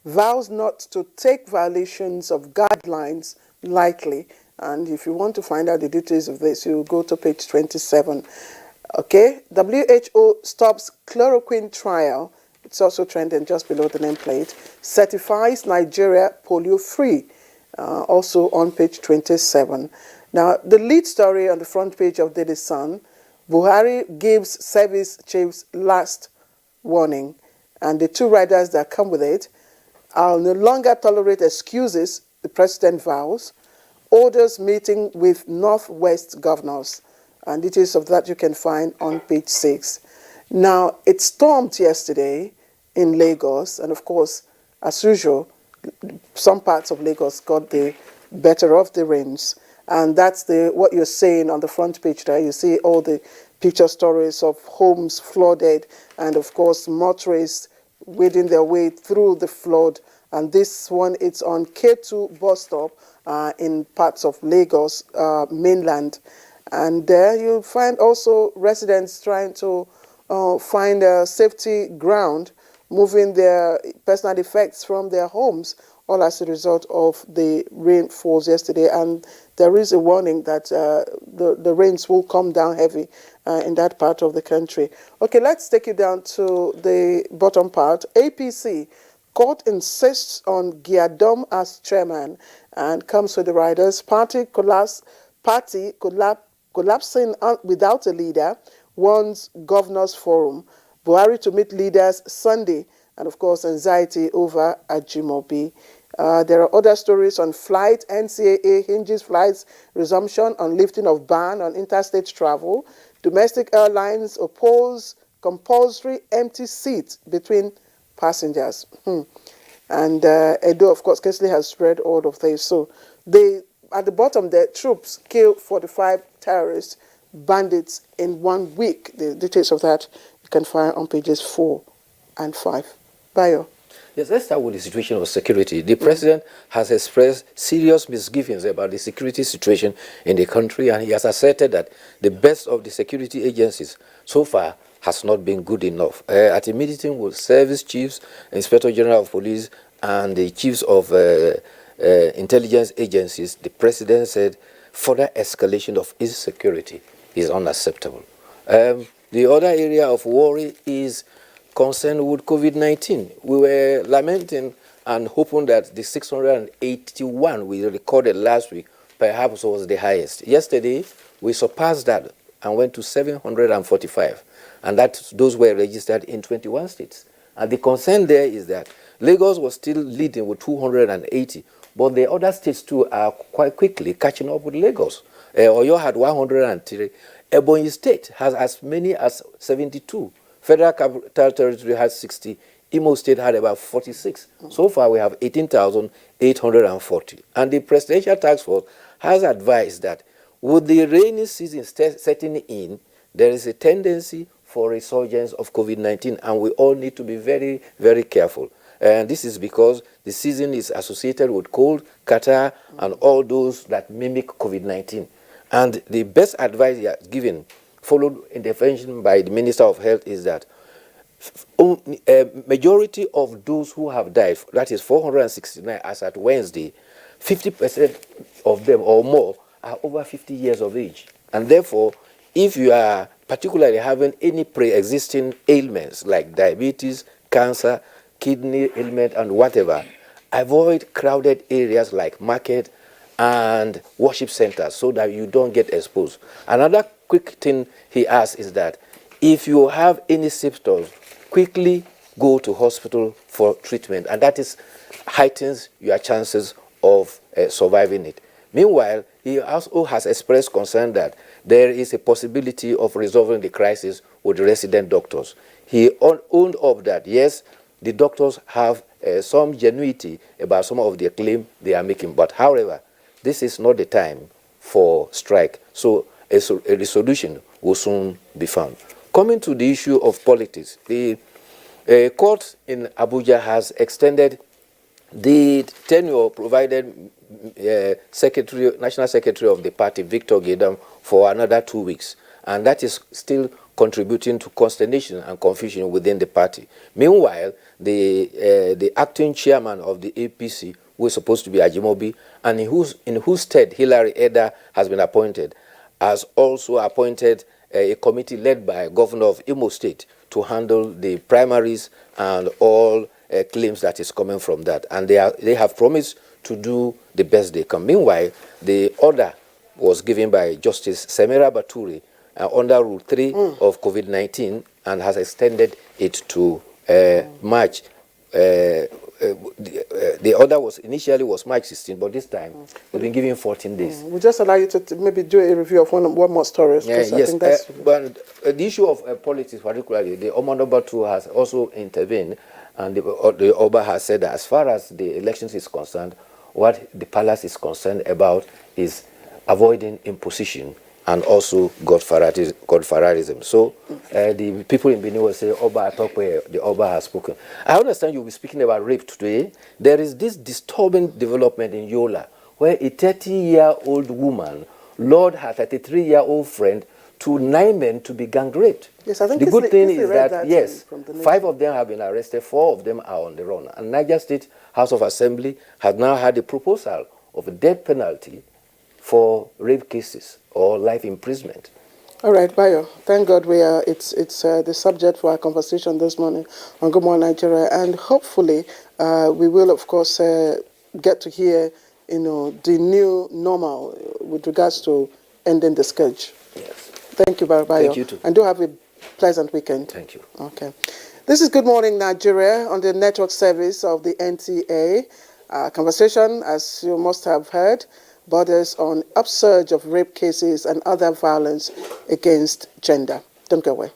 Vows not to take violations of guidelines lightly. And if you want to find out the details of this, you go to page 27. Okay, WHO stops chloroquine trial. It's also trending just below the nameplate. Certifies Nigeria polio-free. Also on page 27. Now, the lead story on the front page of Daily Sun, Buhari gives service chiefs last warning. And the 2 riders that come with it, I'll no longer tolerate excuses, the president vows, orders meeting with Northwest governors. And details of that you can find on page 6. Now, it stormed yesterday in Lagos, and of course, as usual, some parts of Lagos got the better of the rains. And that's what you're saying on the front page there. You see all the picture stories of homes flooded, and of course, motorists wading their way through the flood. And this one, it's on K2 bus stop in parts of Lagos mainland. And there you'll find also residents trying to find a safety ground, moving their personal effects from their homes, all as a result of the rainfalls yesterday. And there is a warning that the rains will come down heavy in that part of the country. Okay, let's take you down to the bottom part. APC Court insists on Giadom as chairman and comes with the riders. Party collapsing without a leader, warns Governors Forum. Buhari to meet leaders Sunday, and of course anxiety over Ajimobi. There are other stories on flight. NCAA hinges flights resumption on lifting of ban on interstate travel. Domestic airlines oppose compulsory empty seats between passengers. And Edo, of course, Kesley has spread all of this. So at the bottom, the troops killed 45 terrorists, bandits in 1 week. The details of that you can find on pages 4 and 5. Bayo. Yes, let's start with the situation of security. The president has expressed serious misgivings about the security situation in the country, and he has asserted that the best of the security agencies so far has not been good enough. At a meeting with service chiefs, Inspector General of Police, and the chiefs of intelligence agencies, the president said further escalation of insecurity is unacceptable. The other area of worry is concerned with COVID-19. We were lamenting and hoping that the 681 we recorded last week perhaps was the highest. Yesterday, we surpassed that and went to 745, and those were registered in 21 states. And the concern there is that Lagos was still leading with 280, but the other states too are quite quickly catching up with Lagos. Oyo had 103. Ebonyi State has as many as 72. Federal Capital Territory has 60. Imo State had about 46. So far, we have 18,840. And the Presidential Task Force has advised that with the rainy season setting in, there is a tendency for resurgence of COVID-19, and we all need to be very, very careful. And this is because the season is associated with cold, catarrh, and all those that mimic COVID-19. And the best advice he has given, followed intervention by the Minister of Health, is that a majority of those who have died, that is 469 as at Wednesday, 50% of them or more are over 50 years of age. And therefore, if you are particularly having any pre-existing ailments like diabetes, cancer, kidney ailment, and whatever, avoid crowded areas like market and worship centers so that you don't get exposed. Another quick thing he asks is that if you have any symptoms, quickly go to hospital for treatment, and that heightens your chances of surviving it. Meanwhile, he also has expressed concern that there is a possibility of resolving the crisis with resident doctors. He owned up that, yes, the doctors have some genuity about some of the claims they are making, but however, this is not the time for strike, so a solution will soon be found. Coming to the issue of politics, the court in Abuja has extended the tenure provided National Secretary of the party, Victor Giadom, for another 2 weeks, and that is still contributing to consternation and confusion within the party. Meanwhile, the acting chairman of the APC, who is supposed to be Ajimobi, and in whose stead Hilary Eda has been appointed, has also appointed a committee led by Governor of Imo State to handle the primaries and all claims that is coming from that. And they have promised to do the best they can. Meanwhile, the order was given by Justice Semira Baturi under Rule 3 of COVID-19 and has extended it to March. The order was initially March 16, but this time we've been given 14 days. We'll just allow you to maybe do a review of one more story. Yes, but the issue of politics, particularly, the Oman number 2 has also intervened, and the Oba has said that as far as the elections is concerned, what the palace is concerned about is avoiding imposition and also Godfatherism. So the people in Benin will say, Oba Atokwe, the Oba has spoken. I understand you'll be speaking about rape today. There is this disturbing development in Yola, where a 30-year-old woman lured her 33-year-old friend to 9 men to be gang raped. Yes, I think the good thing is that, yes, from 5 of them have been arrested, 4 of them are on the run. And Niger State House of Assembly has now had a proposal of a death penalty for rape cases or life imprisonment. All right, Bayo. Thank God it's the subject for our conversation this morning on Good Morning Nigeria, and hopefully we will, of course, get to hear, the new normal with regards to ending the scourge. Yes. Thank you, Bayo. Thank you too. And do have a pleasant weekend. Thank you. Okay. This is Good Morning Nigeria on the network service of the NTA. Conversation, as you must have heard, borders on upsurge of rape cases and other violence against gender. Don't go away.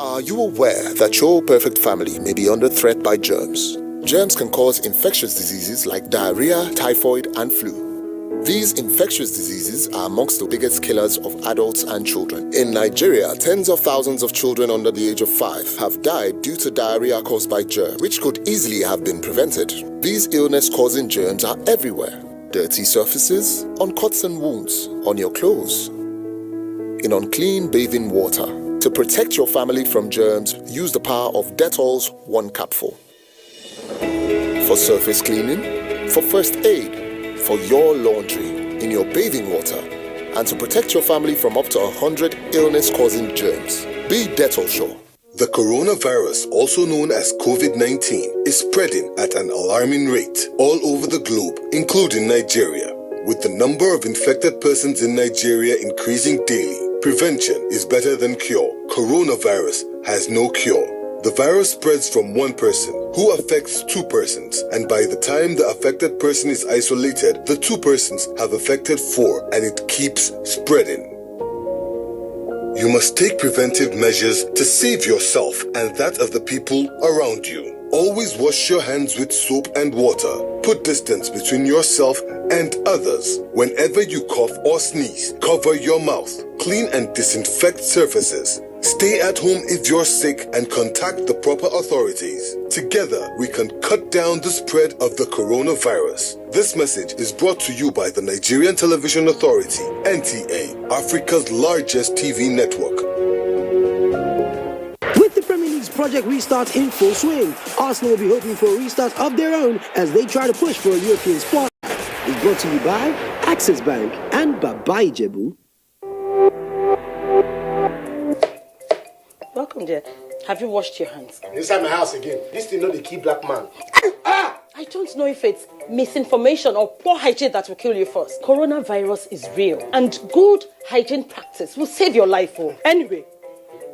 Are you aware that your perfect family may be under threat by germs? Germs can cause infectious diseases like diarrhea, typhoid, and flu. These infectious diseases are amongst the biggest killers of adults and children. In Nigeria, tens of thousands of children under the age of 5 have died due to diarrhea caused by germs, which could easily have been prevented. These illness-causing germs are everywhere. Dirty surfaces, on cuts and wounds, on your clothes, in unclean bathing water. To protect your family from germs, use the power of Dettol's 1 capful. For surface cleaning, for first aid, for your laundry, in your bathing water, and to protect your family from up to 100 illness-causing germs. Be Dettol sure. The coronavirus, also known as COVID-19, is spreading at an alarming rate all over the globe, including Nigeria. With the number of infected persons in Nigeria increasing daily, prevention is better than cure. Coronavirus has no cure. The virus spreads from one person, who affects 2 persons, and by the time the affected person is isolated, the 2 persons have affected 4, and it keeps spreading. You must take preventive measures to save yourself and that of the people around you. Always wash your hands with soap and water. Put distance between yourself and others. Whenever you cough or sneeze, cover your mouth. Clean and disinfect surfaces. Stay at home if you're sick and contact the proper authorities. Together, we can cut down the spread of the coronavirus. This message is brought to you by the Nigerian Television Authority, NTA, Africa's largest TV network. With the Premier League's Project Restart in full swing, Arsenal will be hoping for a restart of their own as they try to push for a European spot. It's brought to you by Access Bank and Baba Ijebu. Welcome, dear. Have you washed your hands? I'm inside my house again. This thing not the key black man. I don't know if it's misinformation or poor hygiene that will kill you first. Coronavirus is real, and good hygiene practice will save your life. Anyway,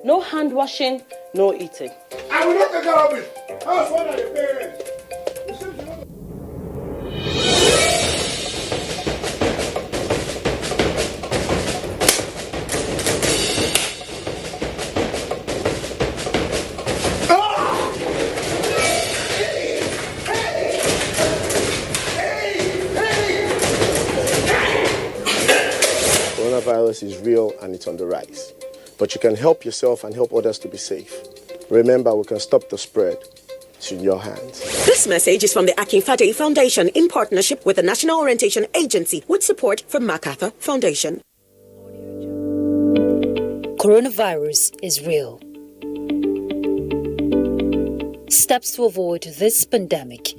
no hand washing, no eating. I will not take care of it. I was one of the parents. Coronavirus is real and it's on the rise. But you can help yourself and help others to be safe. Remember, we can stop the spread. It's in your hands. This message is from the Akinfade Foundation in partnership with the National Orientation Agency with support from MacArthur Foundation. Coronavirus is real. Steps to avoid this pandemic.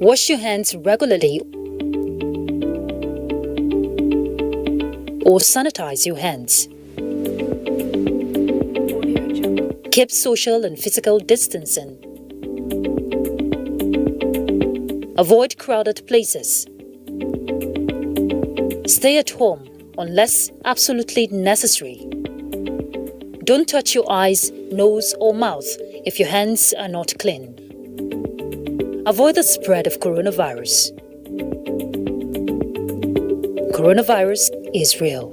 Wash your hands regularly or sanitize your hands. Keep social and physical distancing. Avoid crowded places. Stay at home unless absolutely necessary. Don't touch your eyes, nose, or mouth if your hands are not clean. Avoid the spread of coronavirus. Coronavirus is real.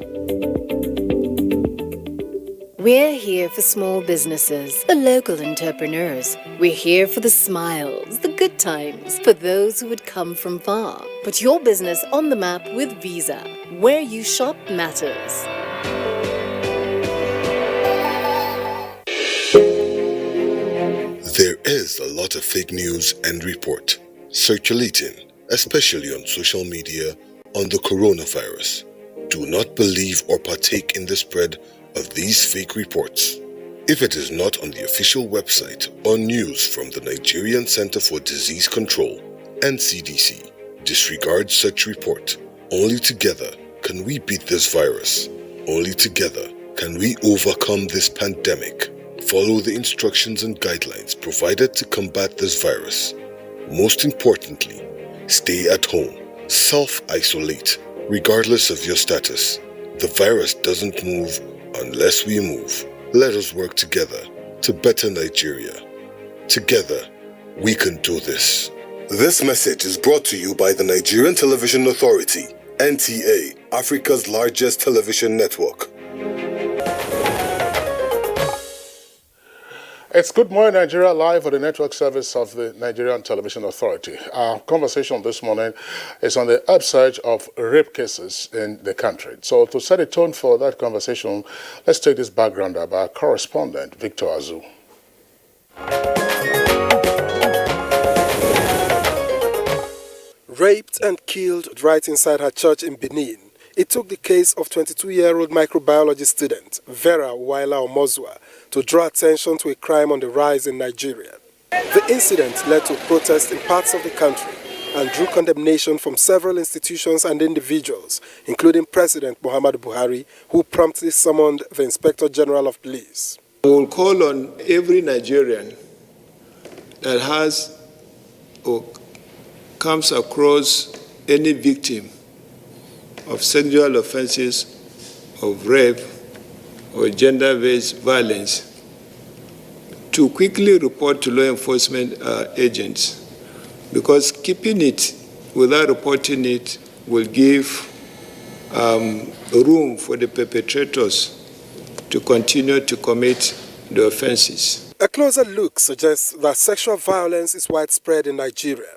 We're here for small businesses, the local entrepreneurs. We're here for the smiles, the good times, for those who would come from far. Put your business on the map with Visa. Where you shop matters. There is a lot of fake news and report circulating, especially on social media, on the coronavirus. Do not believe or partake in the spread of these fake reports. If it is not on the official website or news from the Nigerian Center for Disease Control and CDC, disregard such report. Only together can we beat this virus. Only together can we overcome this pandemic. Follow the instructions and guidelines provided to combat this virus. Most importantly, stay at home. Self-isolate, regardless of your status. The virus doesn't move unless we move. Let us work together to better Nigeria. Together, we can do this. This message is brought to you by the Nigerian Television Authority, NTA, Africa's largest television network. It's Good Morning Nigeria live on the network service of the Nigerian Television Authority. Our conversation this morning is on the upsurge of rape cases in the country. So to set a tone for that conversation, let's take this background by our correspondent, Victor Azu. Raped and killed right inside her church in Benin, it took the case of 22-year-old microbiology student Vera Waila Omozua to draw attention to a crime on the rise in Nigeria. The incident led to protests in parts of the country and drew condemnation from several institutions and individuals, including President Muhammadu Buhari, who promptly summoned the Inspector General of Police. We will call on every Nigerian that has or comes across any victim of sexual offenses, of rape, or gender-based violence to quickly report to law enforcement agents, because keeping it without reporting it will give room for the perpetrators to continue to commit the offenses. A closer look suggests that sexual violence is widespread in Nigeria.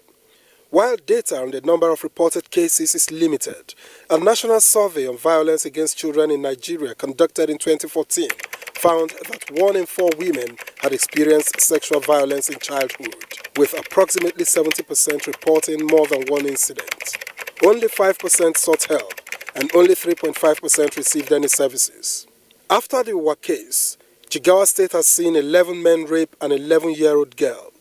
While data on the number of reported cases is limited, a national survey on violence against children in Nigeria conducted in 2014 found that 1 in 4 women had experienced sexual violence in childhood, with approximately 70% reporting more than one incident. Only 5% sought help, and only 3.5% received any services. After the Uwa case, Jigawa State has seen 11 men rape an 11-year-old girl.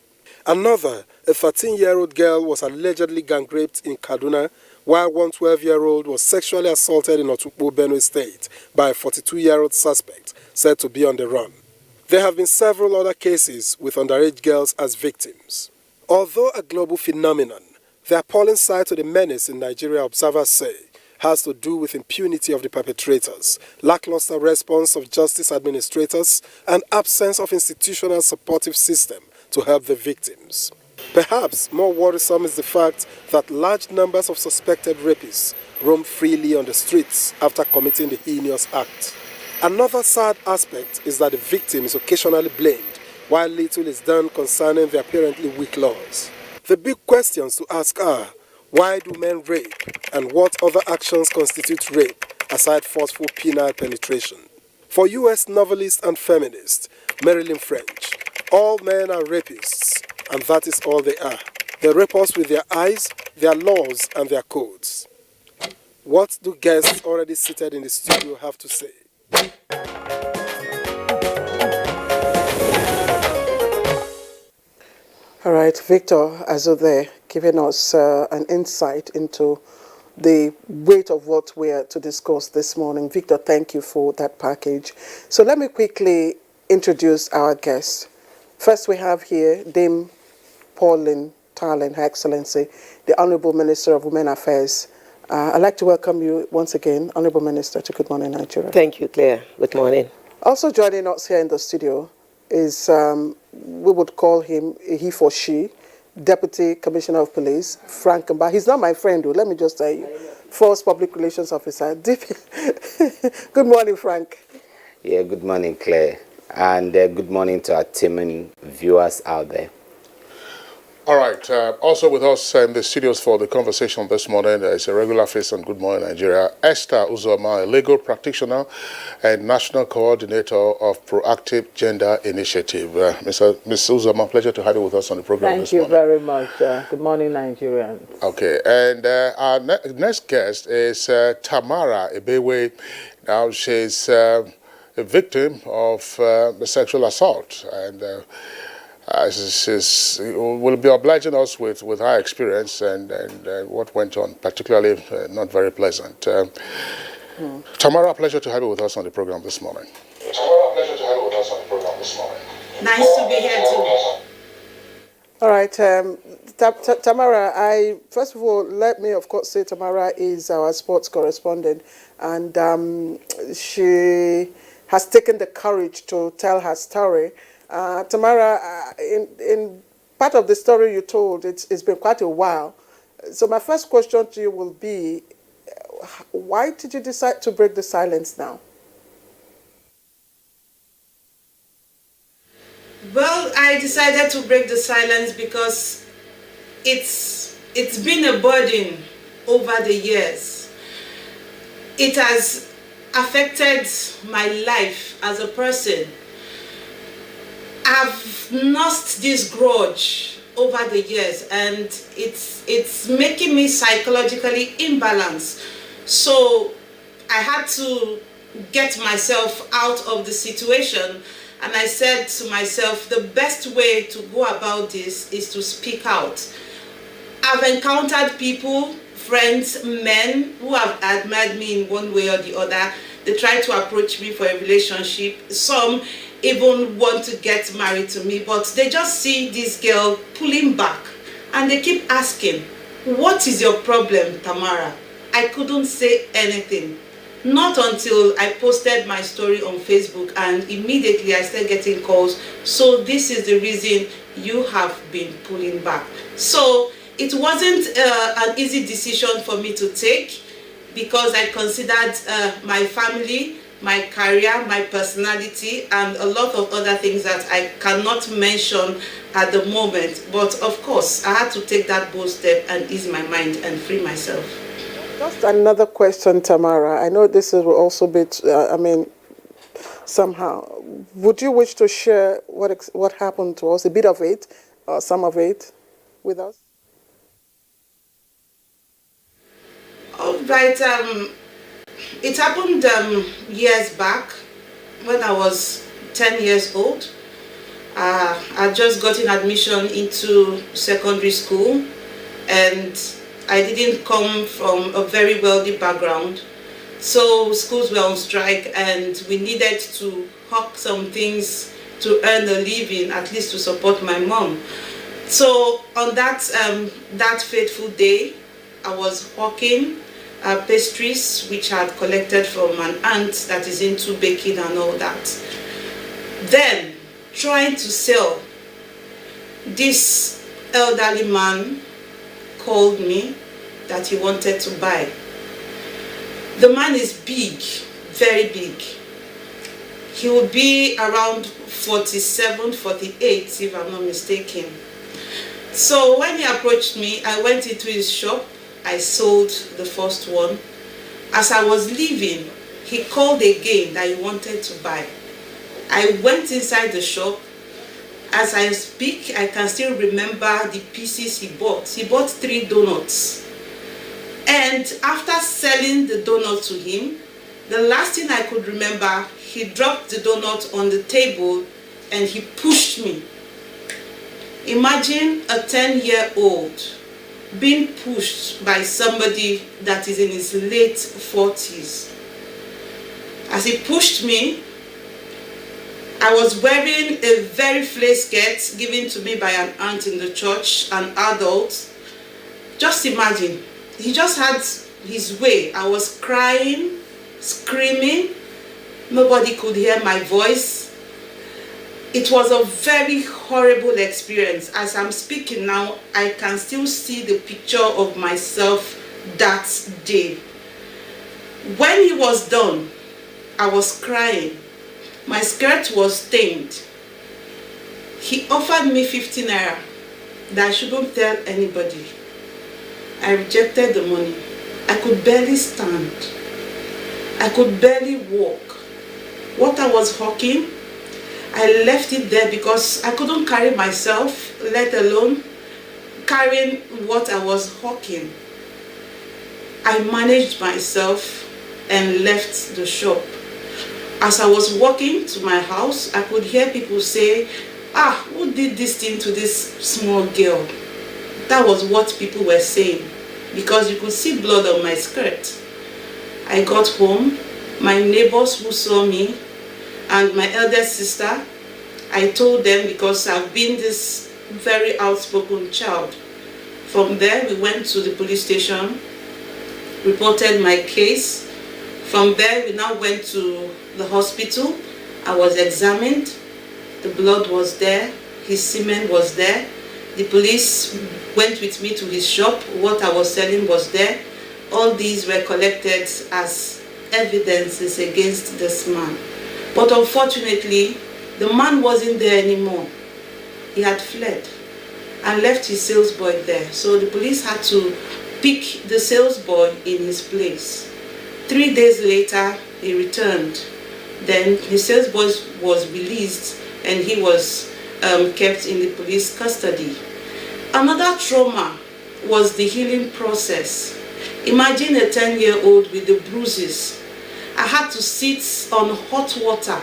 Another, a 13-year-old girl, was allegedly gang raped in Kaduna, while one 12-year-old was sexually assaulted in Otukpo, Benue State by a 42-year-old suspect said to be on the run. There have been several other cases with underage girls as victims. Although a global phenomenon, the appalling side to the menace in Nigeria, observers say, has to do with impunity of the perpetrators, lackluster response of justice administrators, and absence of institutional supportive system to help the victims. Perhaps more worrisome is the fact that large numbers of suspected rapists roam freely on the streets after committing the heinous act. Another sad aspect is that the victim is occasionally blamed, while little is done concerning the apparently weak laws. The big questions to ask are, why do men rape, and what other actions constitute rape, aside forceful penile penetration? For U.S. novelist and feminist Marilyn French, all men are rapists, and that is all they are. They rape us with their eyes, their laws, and their codes. What do guests already seated in the studio have to say? All right, Victor Azode, giving us an insight into the weight of what we are to discuss this morning. Victor, thank you for that package. So let me quickly introduce our guests. First, we have here Dame Pauline Tarlin, Her Excellency, the Honorable Minister of Women Affairs. I'd like to welcome you once again, Honorable Minister, to Good Morning Nigeria. Thank you, Claire. Good morning. Also joining us here in the studio is, we would call him he for she, Deputy Commissioner of Police, Frank Mba. He's not my friend, though, let me just tell you. First Public Relations Officer. Good morning, Frank. Yeah, good morning, Claire. And good morning to our team and viewers out there. All right. Also with us in the studios for the conversation this morning is a regular face on Good Morning Nigeria, Esther Uzoma, a legal practitioner and national coordinator of Proactive Gender Initiative. Ms. Uzoma, pleasure to have you with us on the program this morning. Thank you very much. Good morning, Nigerians. Okay. And our next guest is Tamara Ebewe. Now, she's a victim of sexual assault, and will be obliging us with her experience and what went on, particularly not very pleasant. Tamara, pleasure to have you with us on the program this morning. Tamara, pleasure to have you with us on the program this morning. Nice to be here too. All right, Tamara, first of all, let me, of course, say Tamara is our sports correspondent, and she has taken the courage to tell her story. Tamara, in part of the story you told, it's been quite a while. So my first question to you will be, why did you decide to break the silence now? Well, I decided to break the silence because it's been a burden over the years. It has affected my life as a person. I've nursed this grudge over the years, and it's making me psychologically imbalanced. So I had to get myself out of the situation. And I said to myself, the best way to go about this is to speak out. I've encountered people, friends, men who have admired me in one way or the other. They try to approach me for a relationship. Some even want to get married to me, but they just see this girl pulling back. And they keep asking, what is your problem, Tamara? I couldn't say anything. Not until I posted my story on Facebook, and immediately I started getting calls. So this is the reason you have been pulling back. So it wasn't an easy decision for me to take, because I considered my family, my career, my personality, and a lot of other things that I cannot mention at the moment. But of course, I had to take that bold step and ease my mind and free myself. Just another question, Tamara. I know this will also be, somehow. Would you wish to share what happened to us, a bit of it, or some of it, with us? All right. It happened years back when I was 10 years old. I just got an admission into secondary school, and I didn't come from a very wealthy background. So schools were on strike, and we needed to hawk some things to earn a living, at least to support my mom. So on that fateful day, I was hawking pastries which I had collected from an aunt that is into baking and all that. Then, trying to sell, this elderly man called me that he wanted to buy. The man is big, very big. He would be around 47, 48, if I'm not mistaken. So when he approached me, I went into his shop. I sold the first one. As I was leaving, he called again that he wanted to buy. I went inside the shop. As I speak, I can still remember the pieces he bought. He bought 3 donuts. And after selling the donut to him, the last thing I could remember, he dropped the donut on the table and he pushed me. Imagine a 10-year-old being pushed by somebody that is in his late 40s. As he pushed me, I was wearing a very flared skirt given to me by an aunt in the church, an adult. Just imagine, he just had his way. I was crying, screaming. Nobody could hear my voice. It was a very horrible experience. As I'm speaking now, I can still see the picture of myself that day. When he was done, I was crying. My skirt was stained. He offered me 50 naira that I shouldn't tell anybody. I rejected the money. I could barely stand. I could barely walk. What I was hawking, I left it there because I couldn't carry myself, let alone carrying what I was hawking. I managed myself and left the shop. As I was walking to my house, I could hear people say, who did this thing to this small girl? That was what people were saying, because you could see blood on my skirt. I got home, my neighbors who saw me and my eldest sister, I told them, because I've been this very outspoken child. From there, we went to the police station, reported my case. From there, we now went to the hospital. I was examined. The blood was there. His semen was there. The police went with me to his shop. What I was selling was there. All these were collected as evidences against this man. But unfortunately, the man wasn't there anymore. He had fled and left his sales boy there. So the police had to pick the sales boy in his place. 3 days later, he returned. Then his sales boy was released and he was kept in the police custody. Another trauma was the healing process. Imagine a 10-year-old with the bruises. I had to sit on hot water,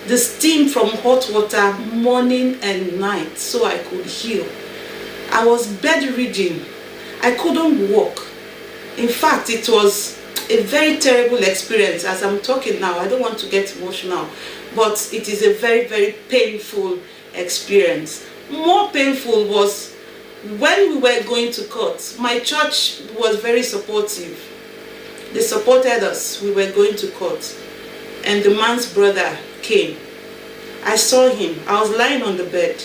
the steam from hot water, morning and night, so I could heal. I was bedridden. I couldn't walk. In fact, it was a very terrible experience. As I'm talking now, I don't want to get emotional, but it is a very, very painful experience. More painful was when we were going to court. My church was very supportive. They supported us. We were going to court. And the man's brother came. I saw him. I was lying on the bed.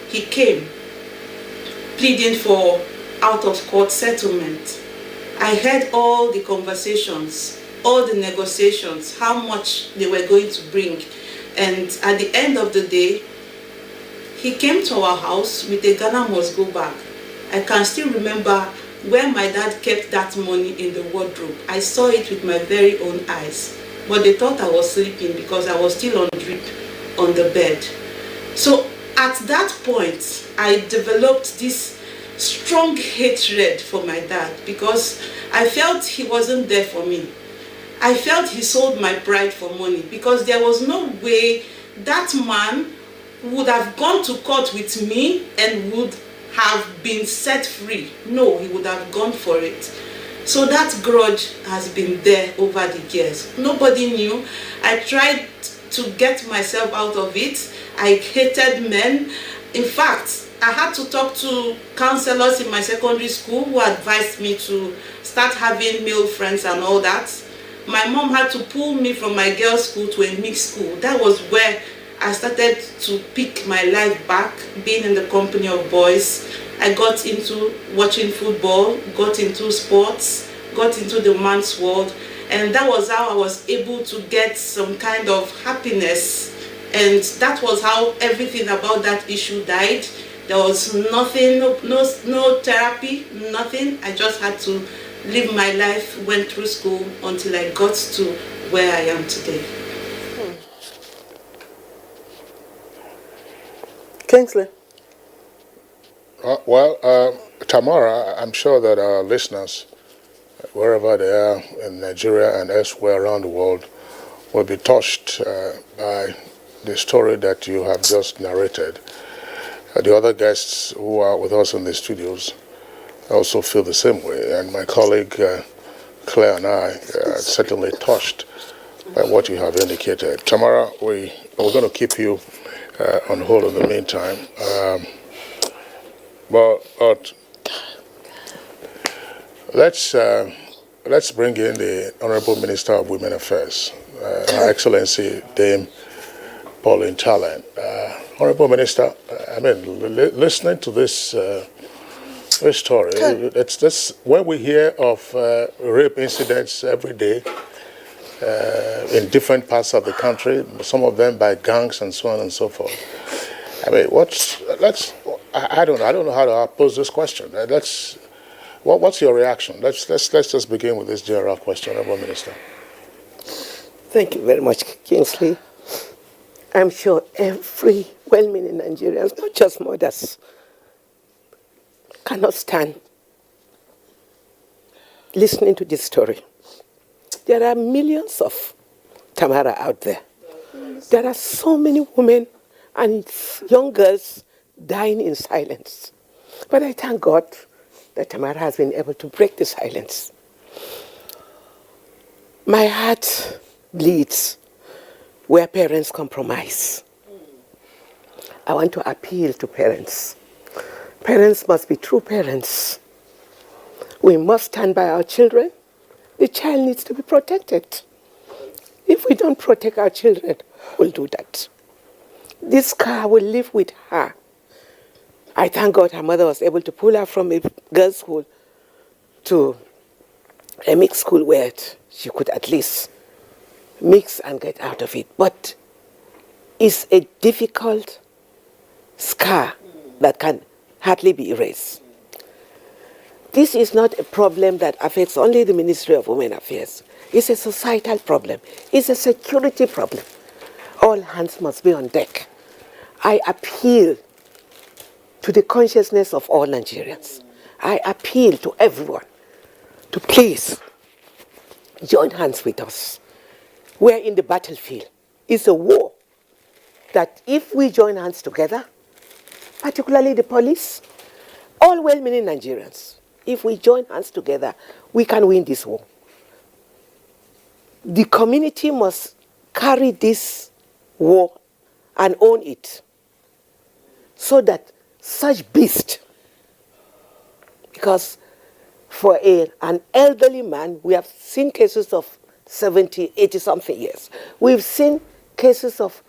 He came, pleading for out-of-court settlement. I heard all the conversations, all the negotiations, how much they were going to bring. And at the end of the day, he came to our house with a Ghana must go bag. I can still remember where my dad kept that money in the wardrobe. I saw it with my very own eyes. But they thought I was sleeping because I was still on drip on the bed. So at that point, I developed this strong hatred for my dad because I felt he wasn't there for me. I felt he sold my pride for money because there was no way that man would have gone to court with me and would have been set free. No, he would have gone for it. So that grudge has been there over the years. Nobody knew. I tried to get myself out of it. I hated men. In fact, I had to talk to counselors in my secondary school who advised me to start having male friends and all that. My mom had to pull me from my girls' school to a mixed school. That was where I started to pick my life back, being in the company of boys. I got into watching football, got into sports, got into the man's world, and that was how I was able to get some kind of happiness. And that was how everything about that issue died. There was nothing, no therapy, nothing. I just had to live my life, went through school until I got to where I am today. Kingsley. Tamara, I'm sure that our listeners, wherever they are in Nigeria and elsewhere around the world, will be touched by the story that you have just narrated. The other guests who are with us in the studios also feel the same way, and my colleague Claire and I are certainly touched by what you have indicated. Tamara, we're going to keep you on hold in the meantime. But let's bring in the Honorable Minister of Women Affairs, Her Excellency Dame Pauline Talent. Honorable Minister, I mean, listening to this story, that's when we hear of rape incidents every day in different parts of the country, some of them by gangs and so on and so forth. I mean, I don't know how to pose this question. What's your reaction? Let's just begin with this general question, Honorable Minister. Thank you very much, Kingsley. I'm sure every well-meaning Nigerians, not just mothers, cannot stand listening to this story. There are millions of Tamara out there. There are so many women and young girls dying in silence. But I thank God that Tamara has been able to break the silence. My heart bleeds where parents compromise. I want to appeal to parents. Parents must be true parents. We must stand by our children. The child needs to be protected. If we don't protect our children, we'll do that. This scar will live with her. I thank God her mother was able to pull her from a girls' school to a mixed school where she could at least mix and get out of it. But it's a difficult scar that can hardly be erased. This is not a problem that affects only the Ministry of Women Affairs. It's a societal problem. It's a security problem. All hands must be on deck. I appeal to the consciousness of all Nigerians. I appeal to everyone to please join hands with us. We're in the battlefield. It's a war that if we join hands together, particularly the police, all well-meaning Nigerians, if we join hands together, we can win this war. The community must carry this war and own it so that such beast, because for an elderly man, we have seen cases of 70, 80-something years. We've seen cases of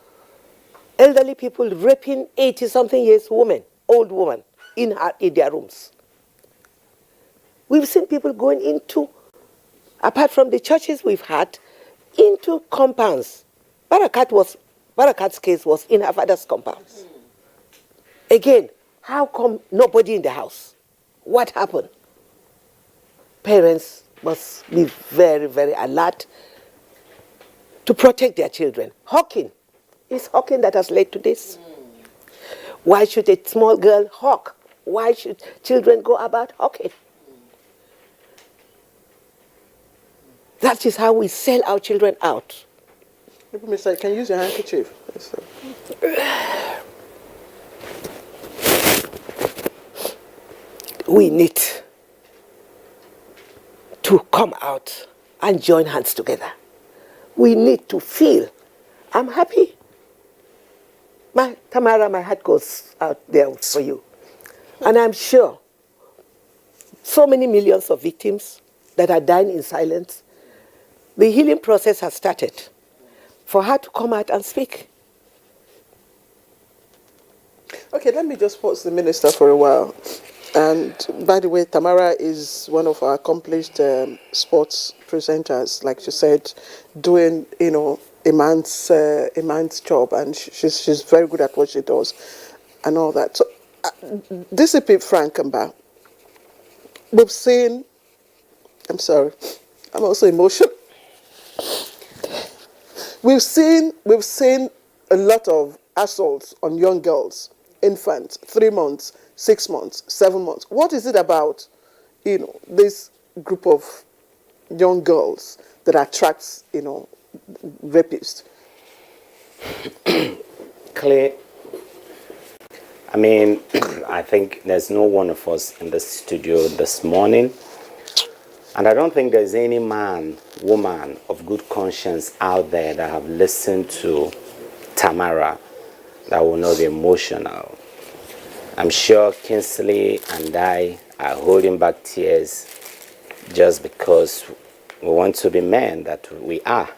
elderly people raping 80-something years women, old women, in their rooms. We've seen people going into, apart from the churches we've had, into compounds. Barakat's case was in her father's compounds. Again, how come nobody in the house? What happened? Parents must be very, very alert to protect their children. Hawking. It's hawking that has led to this. Why should a small girl hawk? Why should children go about hawking? That is how we sell our children out. Maybe, Mr. You can use your handkerchief. We need to come out and join hands together. We need to feel, I'm happy. Tamara, my heart goes out there for you. And I'm sure so many millions of victims that are dying in silence, the healing process has started for her to come out and speak. Okay, let me just pause the minister for a while. And by the way, Tamara is one of our accomplished sports presenters, like she said, doing a man's job, and she's very good at what she does, and all that. So, DCP Frank Kamba, we've seen. I'm sorry, I'm also emotional. We've seen a lot of assaults on young girls, infants, 3 months, 6 months, 7 months. What is it about, this group of young girls that attracts, rapists? Clay, I mean, I think there's no one of us in the studio this morning, and I don't think there's any man, woman of good conscience out there that have listened to Tamara that will not be emotional. I'm sure Kingsley and I are holding back tears just because we want to be men that we are.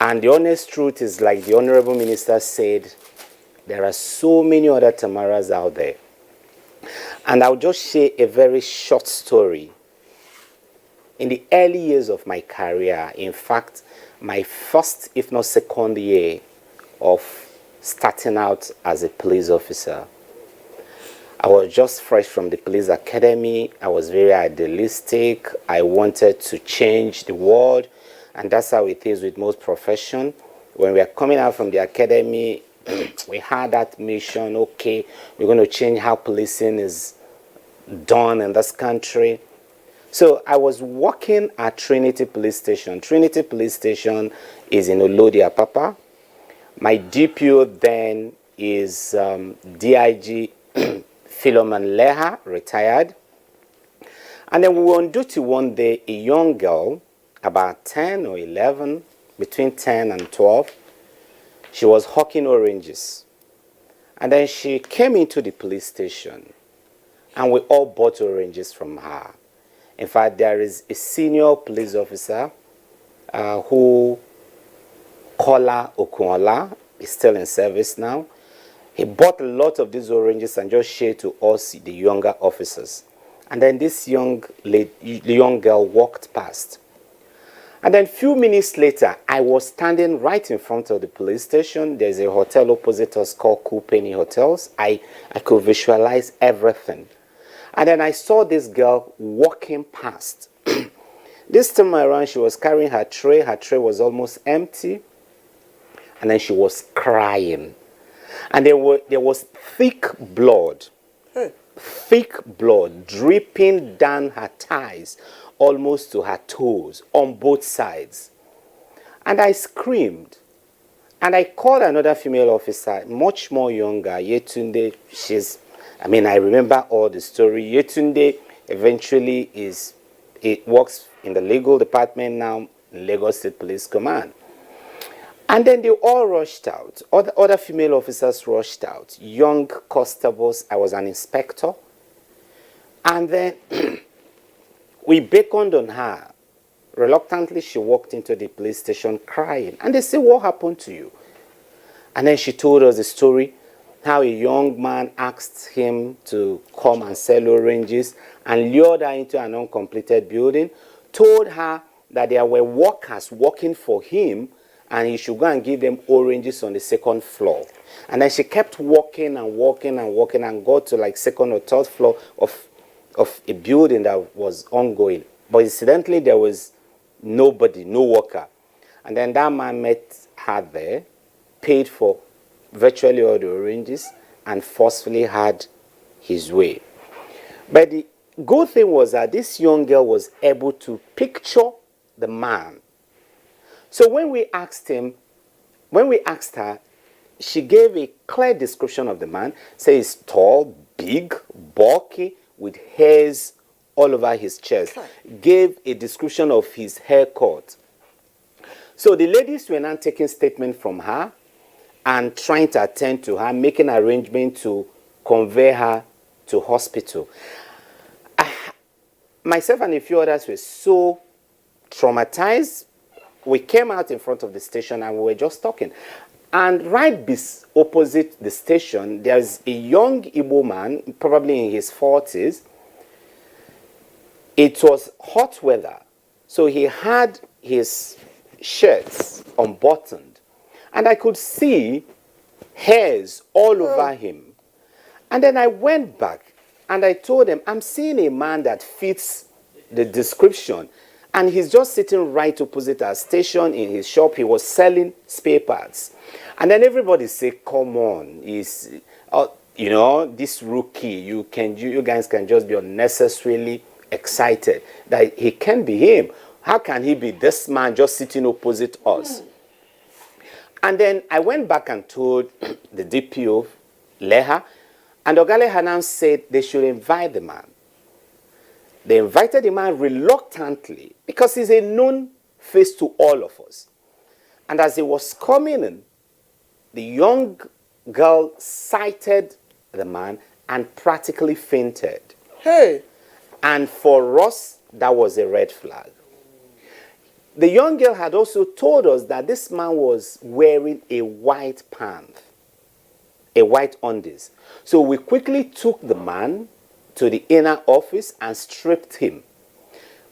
And the honest truth is, like the Honorable Minister said, there are so many other Tamaras out there. And I'll just share a very short story. In the early years of my career, in fact, my first, if not second year of starting out as a police officer, I was just fresh from the police academy. I was very idealistic. I wanted to change the world. And that's how it is with most professions. When we are coming out from the academy, we had that mission, okay, we're going to change how policing is done in this country. So I was working at Trinity Police Station. Trinity Police Station is in Olodi Apapa. My DPO then is DIG Philomen Leha, retired. And then we were on duty one day, a young girl, about 10 or 11, between 10 and 12. She was hawking oranges. And then she came into the police station, and we all bought oranges from her. In fact, there is a senior police officer who, Kola Okunola, is still in service now. He bought a lot of these oranges and just shared to us, the younger officers. And then this young girl walked past. And then a few minutes later, I was standing right in front of the police station. There's a hotel opposite us called Cool Penny Hotels. I could visualize everything. And then I saw this girl walking past. This time around, she was carrying her tray. Her tray was almost empty. And then she was crying. And there was thick blood. Thick blood dripping down her thighs, almost to her toes, on both sides. And I screamed. And I called another female officer, much more younger, Yetunde. I remember all the story. Yetunde eventually works in the legal department now, in Lagos State Police Command. And then they all rushed out. Other female officers rushed out. Young constables. I was an inspector. And then we beckoned on her. Reluctantly, she walked into the police station crying. And they said, "What happened to you?" And then she told us the story, how a young man asked him to come and sell oranges and lured her into an uncompleted building, told her that there were workers working for him and he should go and give them oranges on the second floor. And then she kept walking and walking and walking and got to like second or third floor of a building that was ongoing. But incidentally, there was nobody, no worker. And then that man met her there, paid for virtually all the oranges, and forcefully had his way. But the good thing was that this young girl was able to picture the man. So when we asked her, she gave a clear description of the man. Say he's tall, big, bulky, with hairs all over his chest. Gave a description of his haircut. So the ladies were now taking statement from her and trying to attend to her, making arrangements to convey her to hospital. Myself and a few others were so traumatized. We came out in front of the station and we were just talking. And right opposite the station, there's a young Igbo man, probably in his 40s. It was hot weather, so he had his shirts unbuttoned. And I could see hairs all over him. And then I went back and I told him, I'm seeing a man that fits the description. And he's just sitting right opposite our station in his shop. He was selling spare parts. And then everybody said, come on, this rookie, you guys can just be unnecessarily excited that he can't be him. How can he be this man just sitting opposite us? And then I went back and told the DPO, Leha, and Ogale Hanan said they should invite the man. They invited the man reluctantly because he's a known face to all of us. And as he was coming in, the young girl sighted the man and practically fainted. Hey! And for us, that was a red flag. The young girl had also told us that this man was wearing a white pant, a white undies. So we quickly took the man to the inner office and stripped him.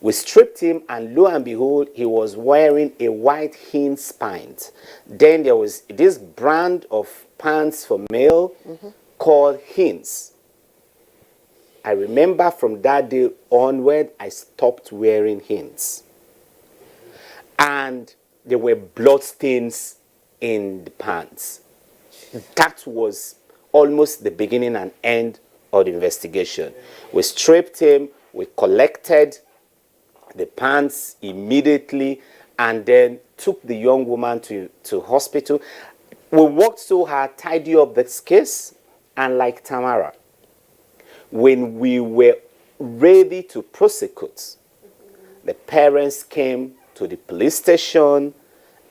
We stripped him, and lo and behold, he was wearing a white Hin's pant. Then there was this brand of pants for male called Hin's. I remember from that day onward, I stopped wearing Hin's. And there were blood stains in the pants. That was almost the beginning and end of the investigation. We stripped him, we collected the pants immediately, and then took the young woman to hospital. We worked so hard, tidy up this case, and like Tamara, when we were ready to prosecute, the parents came to the police station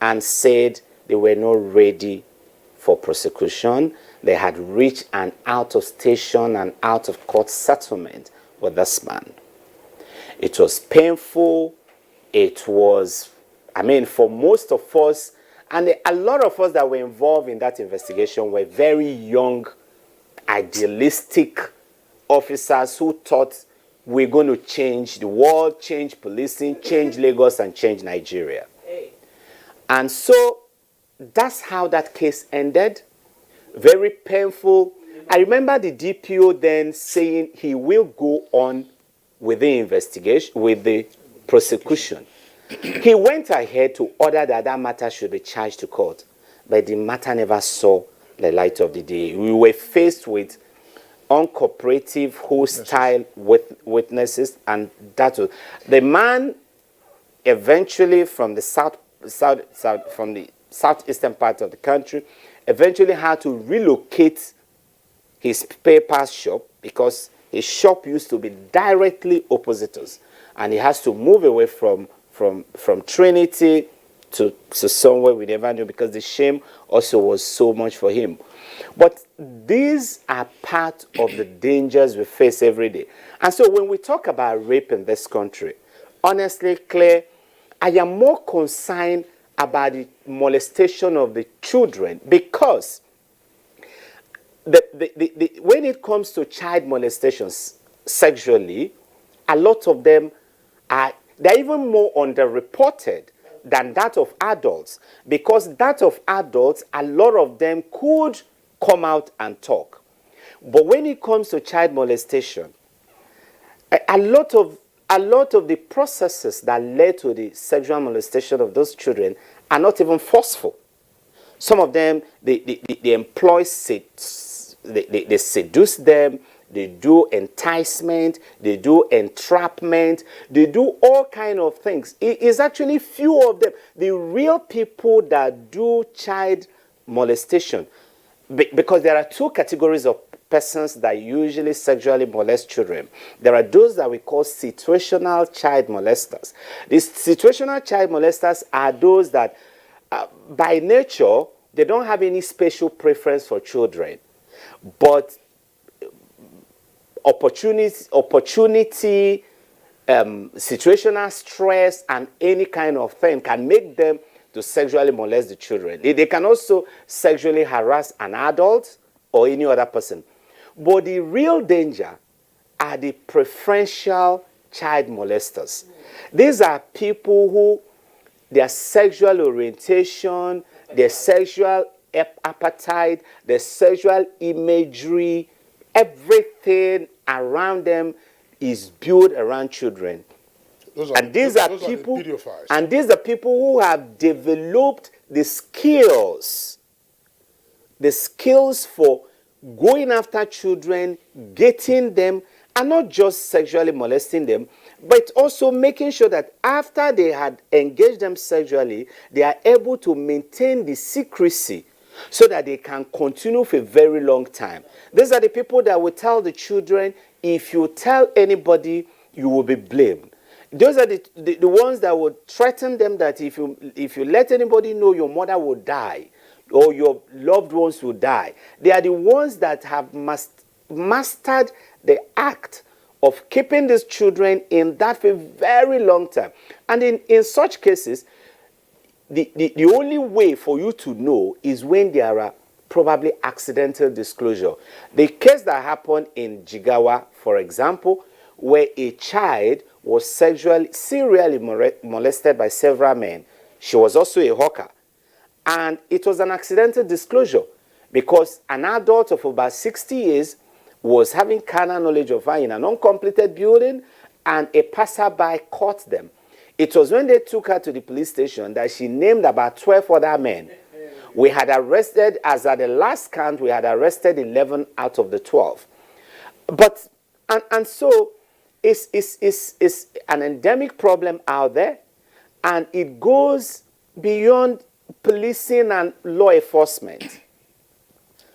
and said they were not ready for prosecution. They had reached an out-of-station and out-of-court settlement with this man. It was painful. It was, I mean, for most of us, and a lot of us that were involved in that investigation were very young, idealistic officers who thought we're going to change the world, change policing, change Lagos, and change Nigeria. And so that's how that case ended. Very painful. I remember the DPO then saying he will go on with the investigation, with the prosecution. He went ahead to order that that matter should be charged to court, but the matter never saw the light of the day. We were faced with uncooperative, hostile witnesses, and that was the man. Eventually, from the from the southeastern part of the country, eventually had to relocate his paper shop because his shop used to be directly opposite us, and he has to move away from Trinity to somewhere we never knew because the shame also was so much for him. But these are part of the dangers we face every day. And so when we talk about rape in this country, honestly, Claire, I am more concerned about the molestation of the children because when it comes to child molestations sexually, a lot of them they're even more underreported than that of adults, because that of adults, a lot of them could come out and talk. But when it comes to child molestation, a lot of the processes that led to the sexual molestation of those children are not even forceful. Some of them, they employ, they seduce them, they do enticement, they do entrapment, they do all kind of things. It is actually few of them. The real people that do child molestation, because there are two categories of persons that usually sexually molest children. There are those that we call situational child molesters. These situational child molesters are those that, by nature, they don't have any special preference for children, but opportunity, situational stress, and any kind of thing can make them to sexually molest the children. They can also sexually harass an adult or any other person. But the real danger are the preferential child molesters. These are people who their sexual orientation, their sexual appetite, their sexual imagery, everything around them is built around children. These are people who have developed the skills for going after children, getting them, and not just sexually molesting them, but also making sure that after they had engaged them sexually, they are able to maintain the secrecy so that they can continue for a very long time. These are the people that will tell the children, if you tell anybody, you will be blamed. Those are the ones that would threaten them that if you let anybody know, your mother will die or your loved ones will die. They are the ones that have mastered the act of keeping these children in that for a very long time. And in such cases, the only way for you to know is when there are probably accidental disclosure. The case that happened in Jigawa, for example, where a child was serially molested by several men. She was also a hawker. And it was an accidental disclosure because an adult of about 60 years was having carnal knowledge of her in an uncompleted building, and a passerby caught them. It was when they took her to the police station that she named about 12 other men. We had arrested, as at the last count, we had arrested 11 out of the 12. But, and so, it's an endemic problem out there, and it goes beyond policing and law enforcement.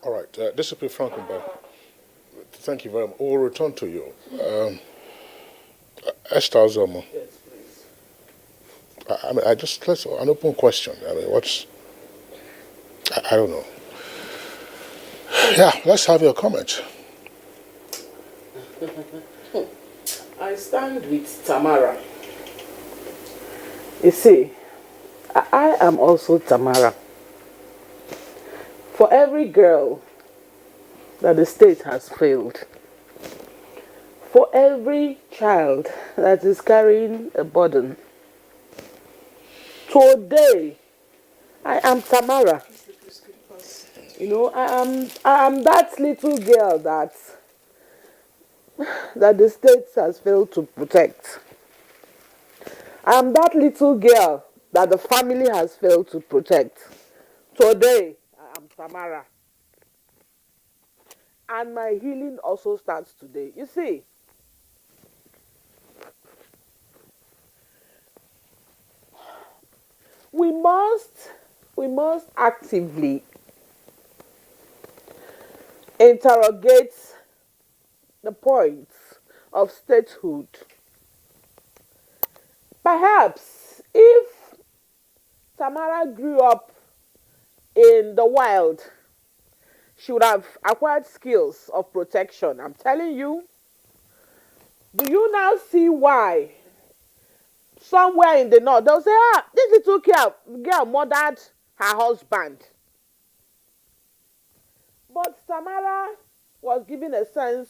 All right, Discipline Frankenberg, thank you very much. We'll return to you. Esther Zomo. Yes, please. Let's an open question. I mean, I don't know. Yeah, let's have your comments. I stand with Tamara. You see, I am also Tamara. For every girl that the state has failed, for every child that is carrying a burden, today I am Tamara. You know, I am that little girl that the state has failed to protect. I am that little girl that the family has failed to protect. Today, I am Tamara. And my healing also starts today. You see, we must actively interrogate the points of statehood. Perhaps if Tamara grew up in the wild, she would have acquired skills of protection. I'm telling you. Do you now see why somewhere in the north they'll say, this little girl murdered her husband? But Tamara was given a sense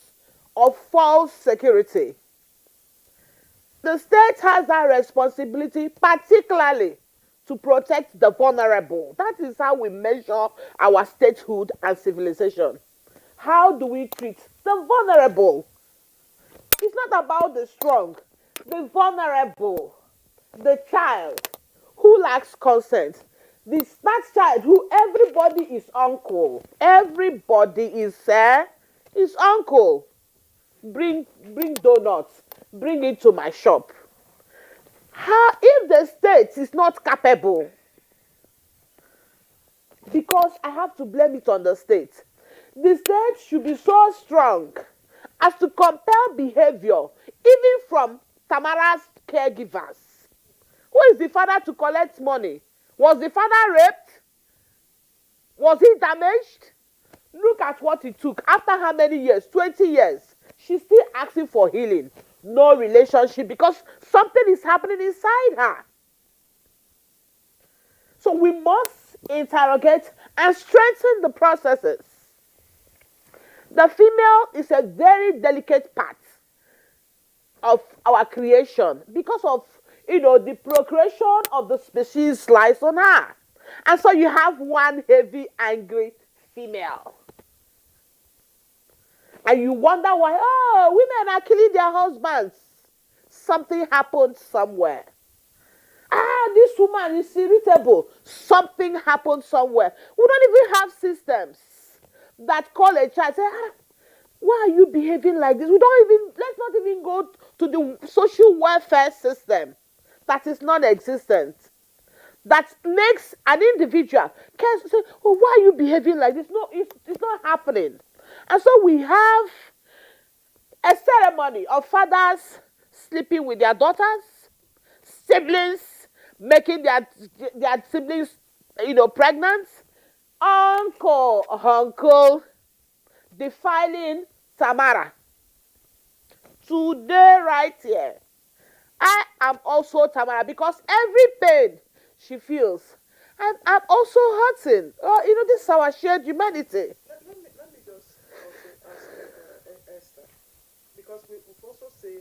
of false security. The state has that responsibility, particularly to protect the vulnerable. That is how we measure our statehood and civilization. How do we treat the vulnerable? It's not about the strong, the vulnerable, the child who lacks consent. That child who everybody is uncle. Everybody is uncle. Bring donuts. Bring it to my shop. How if the state is not capable? Because I have to blame it on the state. The state should be so strong as to compel behavior even from Tamara's caregivers. Who is the father to collect money? Was the father raped? Was he damaged? Look at what it took. After how many years? 20 years. She's still asking for healing. No relationship because something is happening inside her. So we must interrogate and strengthen the processes. The female is a very delicate part of our creation because of, the procreation of the species lies on her. And so you have one heavy, angry female. And you wonder why, women are killing their husbands. Something happened somewhere. This woman is irritable. Something happened somewhere. We don't even have systems that call a child, say, why are you behaving like this? Let's not even go to the social welfare system that is non-existent. That makes an individual say, why are you behaving like this? No, it's not happening. And so we have a ceremony of fathers sleeping with their daughters, siblings making their siblings, pregnant, uncle defiling Tamara. Today, right here, I am also Tamara because every pain she feels, I'm also hurting. This is our shared humanity. Let me just also ask Esther, because we've also seen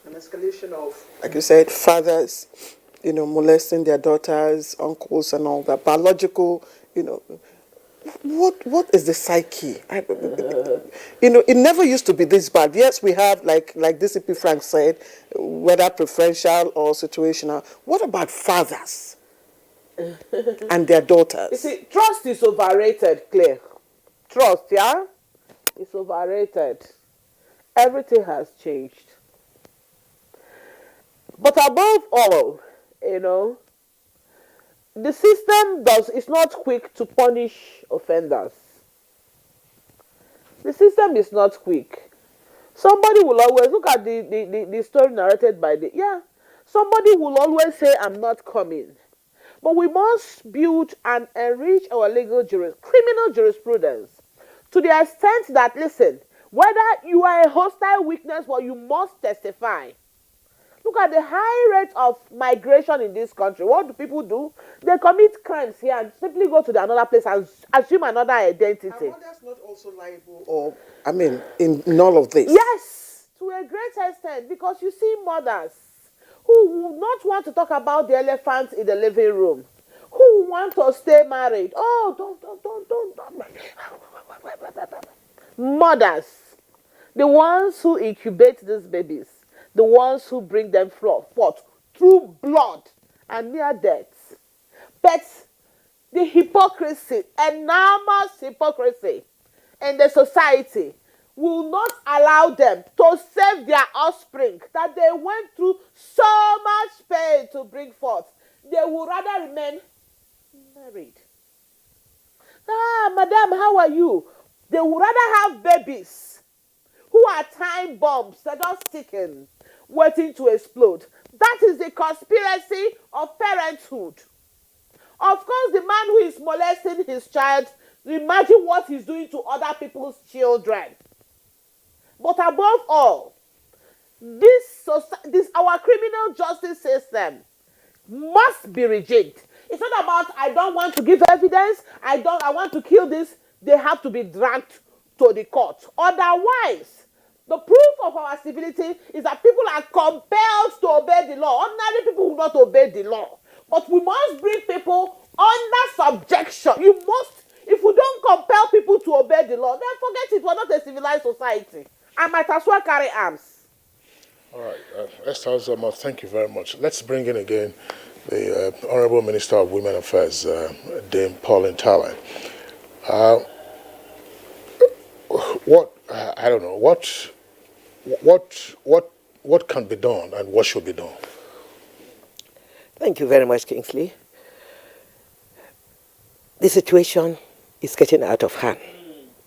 an escalation of, like you said, fathers, molesting their daughters, uncles, and all that. Biological, what is the psyche? It never used to be this bad. Yes, we have, like DCP Frank said, whether preferential or situational. What about fathers and their daughters? You see, trust is overrated, Claire. Trust, yeah? It's overrated. Everything has changed. But above all, the system is not quick to punish offenders. The system is not quick. Somebody will always look at the story narrated by somebody will always say, I'm not coming. But we must build and enrich our criminal jurisprudence to the extent that, listen, whether you are a hostile witness or you must testify. Look at the high rate of migration in this country. What do people do? They commit crimes here and simply go to another place and assume another identity. Are mothers not also liable, or, I mean, in all of this? Yes, to a great extent, because you see mothers who would not want to talk about the elephant in the living room, who want to stay married. Oh, don't. Mothers, the ones who incubate these babies, the ones who bring them forth through blood and near death. But the hypocrisy, enormous hypocrisy in the society will not allow them to save their offspring that they went through so much pain to bring forth. They would rather remain married. Madam, how are you? They would rather have babies who are time bombs that are ticking, waiting to explode. That is the conspiracy of parenthood. Of course, the man who is molesting his child, imagine what he's doing to other people's children. But above all, this our criminal justice system must be rejigged. It's not about, I don't want to give evidence, I want to kill this. They have to be dragged to the court. Otherwise, the proof of our civility is that people are compelled to obey the law. Ordinary people will not obey the law. But we must bring people under subjection. If we don't compel people to obey the law, then forget it. We're not a civilized society. I might as well carry arms. All right, Esther Ozoma, thank you very much. Let's bring in again the Honorable Minister of Women Affairs, Dame Pauline Talent. I don't know, what can be done and what should be done? Thank you very much, Kingsley. The situation is getting out of hand,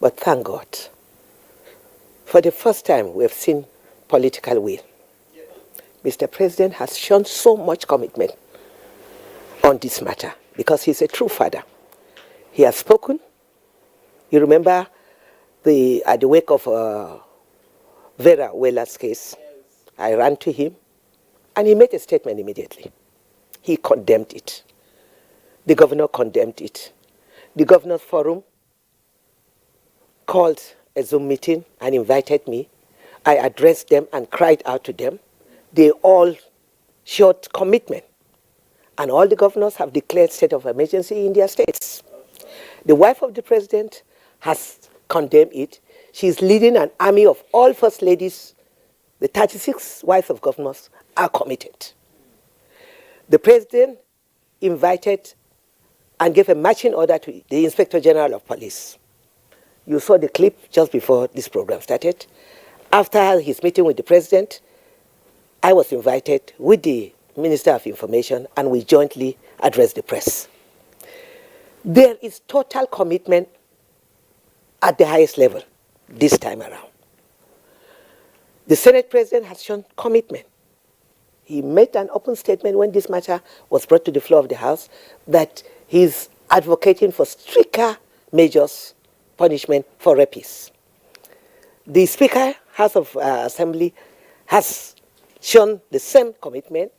but thank God. For the first time, we have seen political will. Mr. President has shown so much commitment on this matter because he's a true father. He has spoken. You remember at the wake of Vera Weller's case, I ran to him and he made a statement immediately. He condemned it. The governor condemned it. The governor's forum called a Zoom meeting and invited me. I addressed them and cried out to them. They all showed commitment. And all the governors have declared state of emergency in their states. The wife of the president has condemned it. She's leading an army of all first ladies. The 36 wives of governors are committed. The president invited and gave a marching order to the Inspector General of Police. You saw the clip just before this program started. After his meeting with the president, I was invited with the Minister of Information and we jointly addressed the press. There is total commitment at the highest level this time around. The Senate President has shown commitment. He made an open statement when this matter was brought to the floor of the House that he's advocating for stricter measures, punishment for rapists. The Speaker, House of Assembly, has shown the same commitment,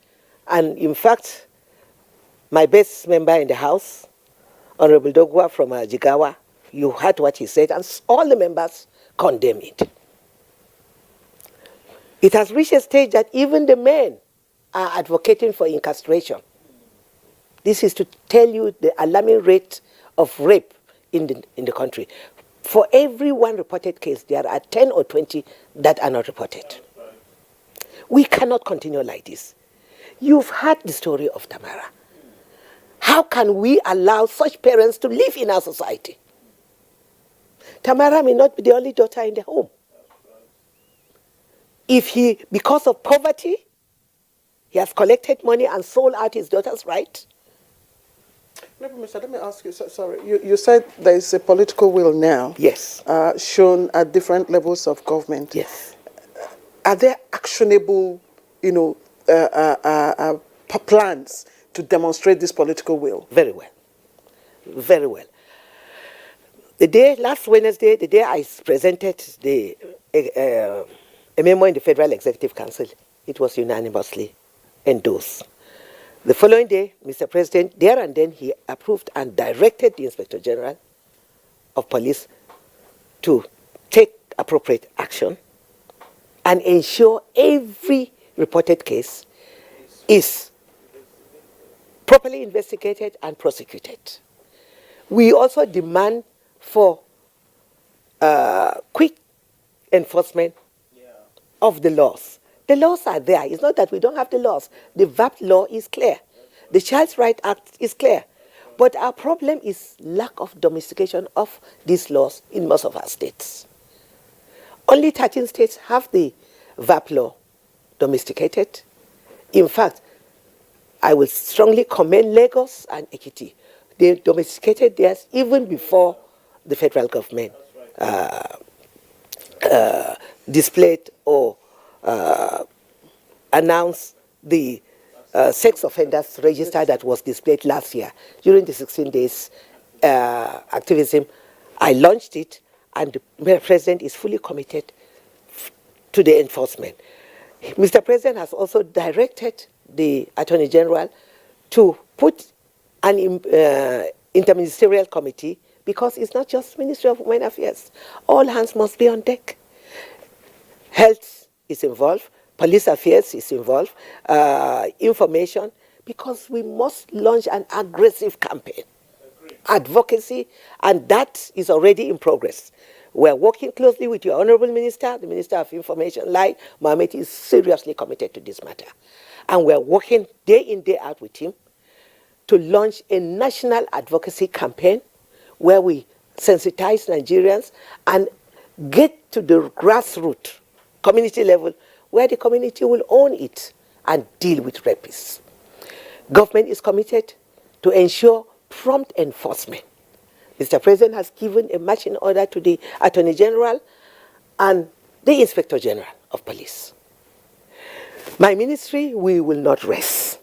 and in fact, my best member in the House, Honorable Dogwa from Jigawa, you heard what he said, and all the members condemn it. It has reached a stage that even the men are advocating for incarceration. This is to tell you the alarming rate of rape in the country. For every one reported case, there are 10 or 20 that are not reported. We cannot continue like this. You've heard the story of Tamara. How can we allow such parents to live in our society? Tamara may not be the only daughter in the home. If he, because of poverty, he has collected money and sold out his daughter's right, Let me ask you, sorry, you said there is a political will now. Yes. Shown at different levels of government. Yes. Are there actionable, plans to demonstrate this political will? Very well. Very well. Last Wednesday, the day I presented a memo in the Federal Executive Council, it was unanimously endorsed. The following day, Mr. President, there and then, he approved and directed the Inspector General of Police to take appropriate action and ensure every reported case is properly investigated and prosecuted. We also demand for quick enforcement of the laws. The laws are there. It's not that we don't have the laws. The VAP law is clear. The Child's Right Act is clear. But our problem is lack of domestication of these laws in most of our states. Only 13 states have the VAP law domesticated. In fact, I will strongly commend Lagos and Ekiti. They domesticated theirs even before the federal government displayed or announced the sex offenders register that was displayed last year. During the 16 days activism, I launched it, and the President is fully committed to the enforcement. Mr. President has also directed the Attorney General to put an interministerial committee, because it's not just Ministry of Women Affairs. All hands must be on deck. Health is involved, police affairs is involved, information, because we must launch an aggressive campaign. Advocacy, and that is already in progress. We're working closely with your Honorable Minister, the Minister of Information, Lai Mohammed, is seriously committed to this matter. And we're working day in, day out with him to launch a national advocacy campaign where we sensitize Nigerians and get to the grassroots, community level, where the community will own it and deal with rapists. Government is committed to ensure prompt enforcement. Mr. President has given a marching order to the Attorney General and the Inspector General of Police. My ministry, we will not rest.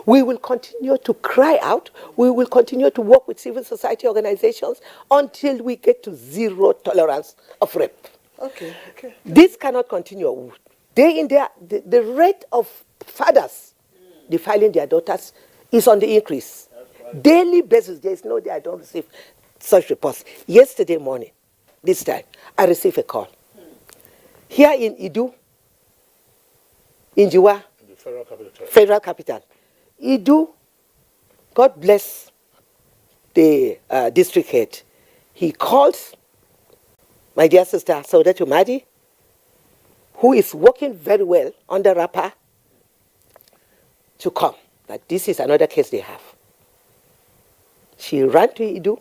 We will continue to cry out. We will continue to work with civil society organizations until we get to zero tolerance of rape. Okay. This cannot continue. Day in, day out, the rate of fathers defiling their daughters is on the increase. Daily basis, there is no day I don't receive such reports. Yesterday morning, this time, I received a call. Here in Idu, in Jiwa, federal capital. Idu, God bless the district head. He calls my dear sister, Saudatu Madi, who is working very well under RAPA, to come. That this is another case they have. She ran to Idu,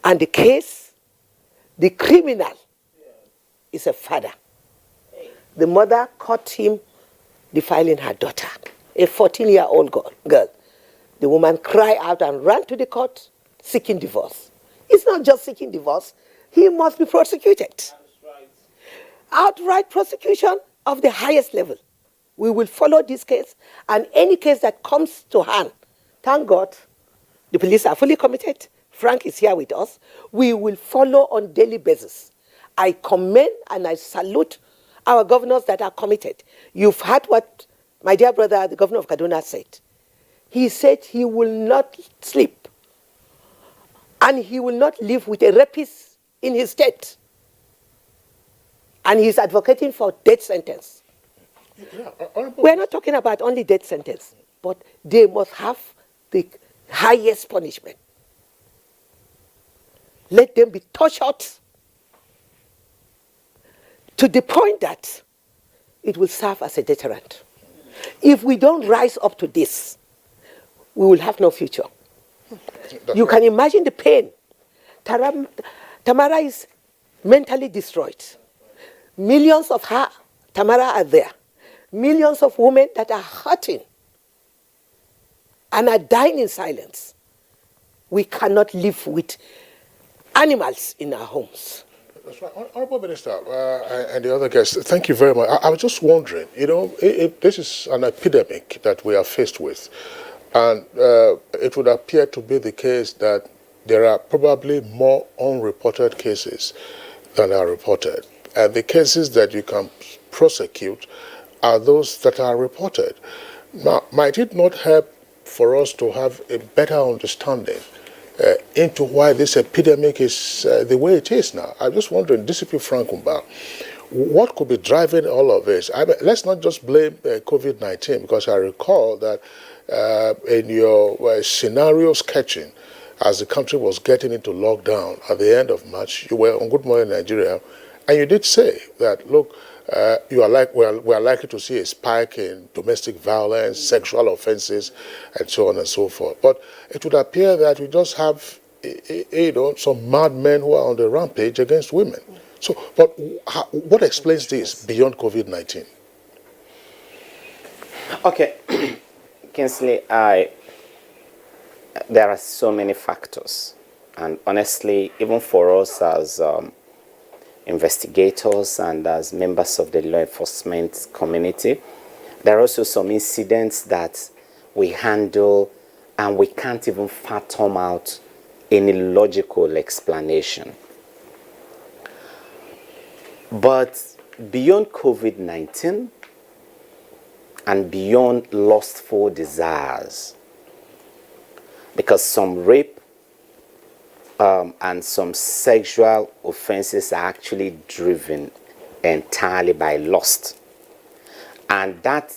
and the case, the criminal is a father. The mother caught him defiling her daughter, a 14-year-old girl. The woman cried out and ran to the court seeking divorce. It's not just seeking divorce, he must be prosecuted. Outright prosecution of the highest level. We will follow this case, and any case that comes to hand, thank God, the police are fully committed. Frank is here with us. We will follow on daily basis. I commend and I salute our governors that are committed. You've heard what my dear brother, the governor of Kaduna, said. He said he will not sleep and he will not live with a rapist in his state. And he's advocating for death sentence. We're not talking about only death sentence, but they must have the highest punishment. Let them be tortured to the point that it will serve as a deterrent. If we don't rise up to this, we will have no future. You can imagine the pain. Tamara is mentally destroyed. Millions of her, Tamara, are there. Millions of women that are hurting and are dying in silence. We cannot live with animals in our homes. That's right. Honourable Minister and the other guests, thank you very much. I was just wondering, you know, this is an epidemic that we are faced with, and it would appear to be the case that there are probably more unreported cases than are reported. And the cases that you can prosecute are those that are reported. Now, might it not help for us to have a better understanding into why this epidemic is the way it is now? I'm just wondering, DCP Frank Umba, what could be driving all of this? I mean, let's not just blame COVID-19, because I recall that in your scenario sketching, as the country was getting into lockdown at the end of March, you were on Good Morning Nigeria, and you did say that, look, we are likely to see a spike in domestic violence, sexual offenses, and so on and so forth. But it would appear that we just have, you know, some madmen who are on the rampage against women. So, but what explains this beyond COVID-19? Okay, Kingsley, there are so many factors, and honestly, even for us as investigators and as members of the law enforcement community, there are also some incidents that we handle and we can't even fathom out any logical explanation. But beyond COVID-19 and beyond lustful desires, because some rape and some sexual offenses are actually driven entirely by lust. And that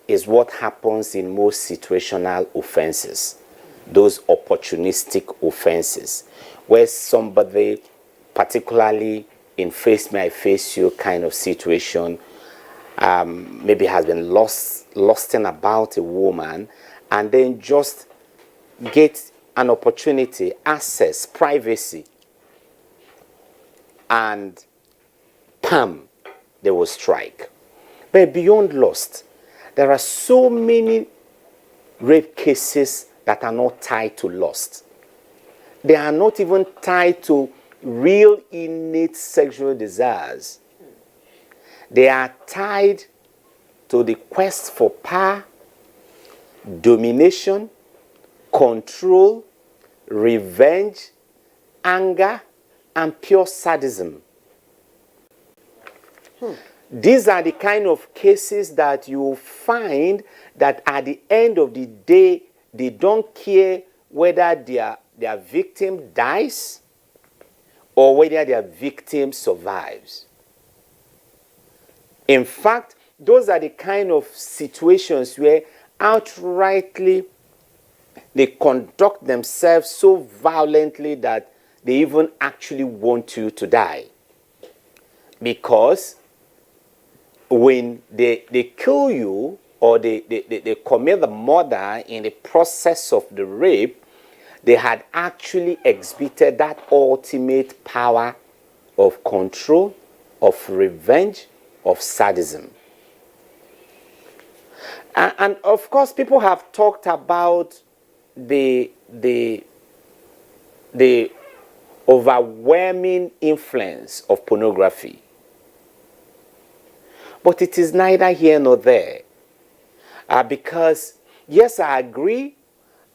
is what happens in most situational offenses, those opportunistic offenses, where somebody, particularly in face me, I face you kind of situation, maybe has been lusting about a woman, and then just get an opportunity, access, privacy, and pam, they will strike. But beyond lust, there are so many rape cases that are not tied to lust. They are not even tied to real innate sexual desires. They are tied to the quest for power, domination, control, revenge, anger, and pure sadism. These are the kind of cases that you find that at the end of the day, they don't care whether their victim dies or whether their victim survives. In fact, those are the kind of situations where outrightly they conduct themselves so violently that they even actually want you to die. Because when they kill you or they commit the murder in the process of the rape, they had actually exhibited that ultimate power of control, of revenge, of sadism. And of course, people have talked about the overwhelming influence of pornography. But it is neither here nor there. Because, yes, I agree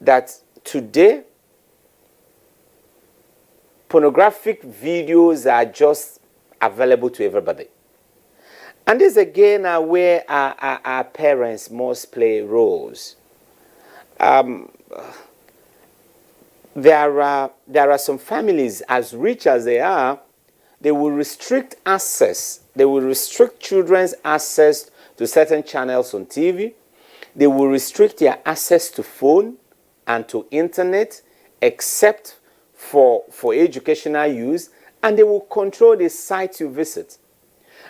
that today, pornographic videos are just available to everybody. And this again where our parents must play roles. There are some families, as rich as they are, they will restrict access. They will restrict children's access to certain channels on TV. They will restrict their access to phone and to internet, except for educational use, and they will control the sites you visit.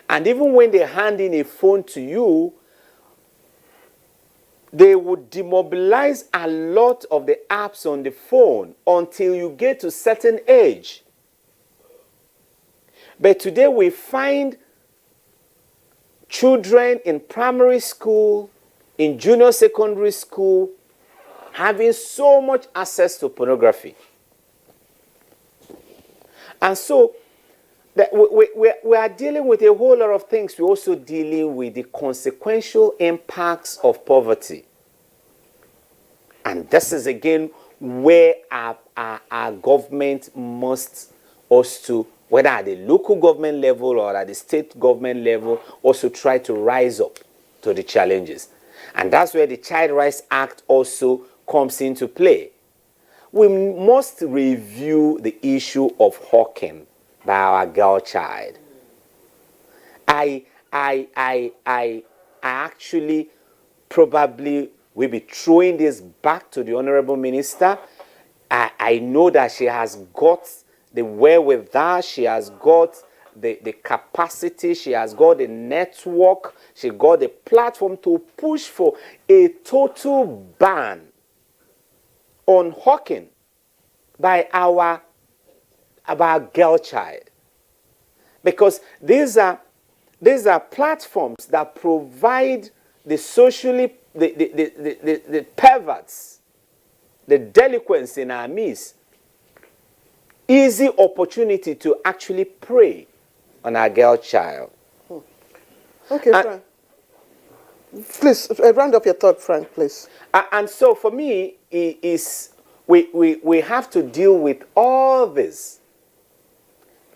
And even when they hand in a phone to you, they would demobilize a lot of the apps on the phone until you get to a certain age. But today we find children in primary school, in junior secondary school, having so much access to pornography. And so we are dealing with a whole lot of things. We're also dealing with the consequential impacts of poverty. And this is again where our government must also, whether at the local government level or at the state government level, also try to rise up to the challenges. And that's where the Child Rights Act also comes into play. We must review the issue of hawking by our girl child. I actually probably will be throwing this back to the Honorable Minister. I know that she has got the wherewithal, she has got the capacity, she has got the network, she got the platform to push for a total ban on hawking by our girl child. Because these are platforms that provide the socially, the perverts, the delinquents in our midst, easy opportunity to actually prey on our girl child. Okay, Frank. Please, round up your thought, Frank, please. And so for me, we have to deal with all this.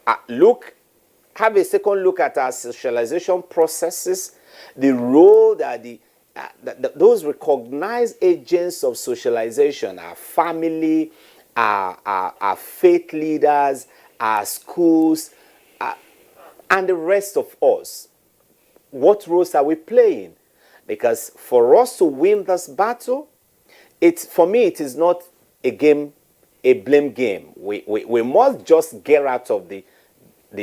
Have a second look at our socialization processes, the role that those recognized agents of socialization, our family, our faith leaders, our schools, and the rest of us. What roles are we playing? Because for us to win this battle, for me, it is not a game, a blame game. We must just get out of the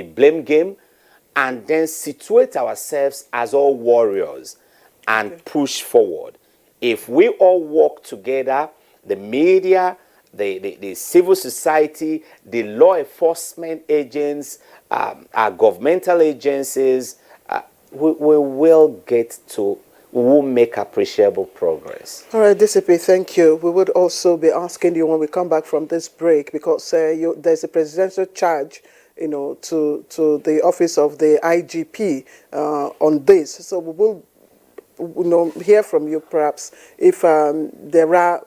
blame game and then situate ourselves as all warriors and push forward. If we all work together, the media, the civil society, the law enforcement agents, our governmental agencies, we will make appreciable progress. All right, DCP, thank you. We would also be asking you when we come back from this break, because there's a presidential charge, to the office of the IGP on this. So we will hear from you perhaps if there are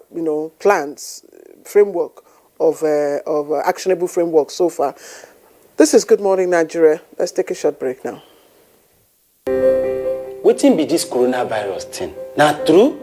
plans, framework of actionable framework so far. This is Good Morning Nigeria. Let's take a short break now. Wetin be this coronavirus thing? Na true?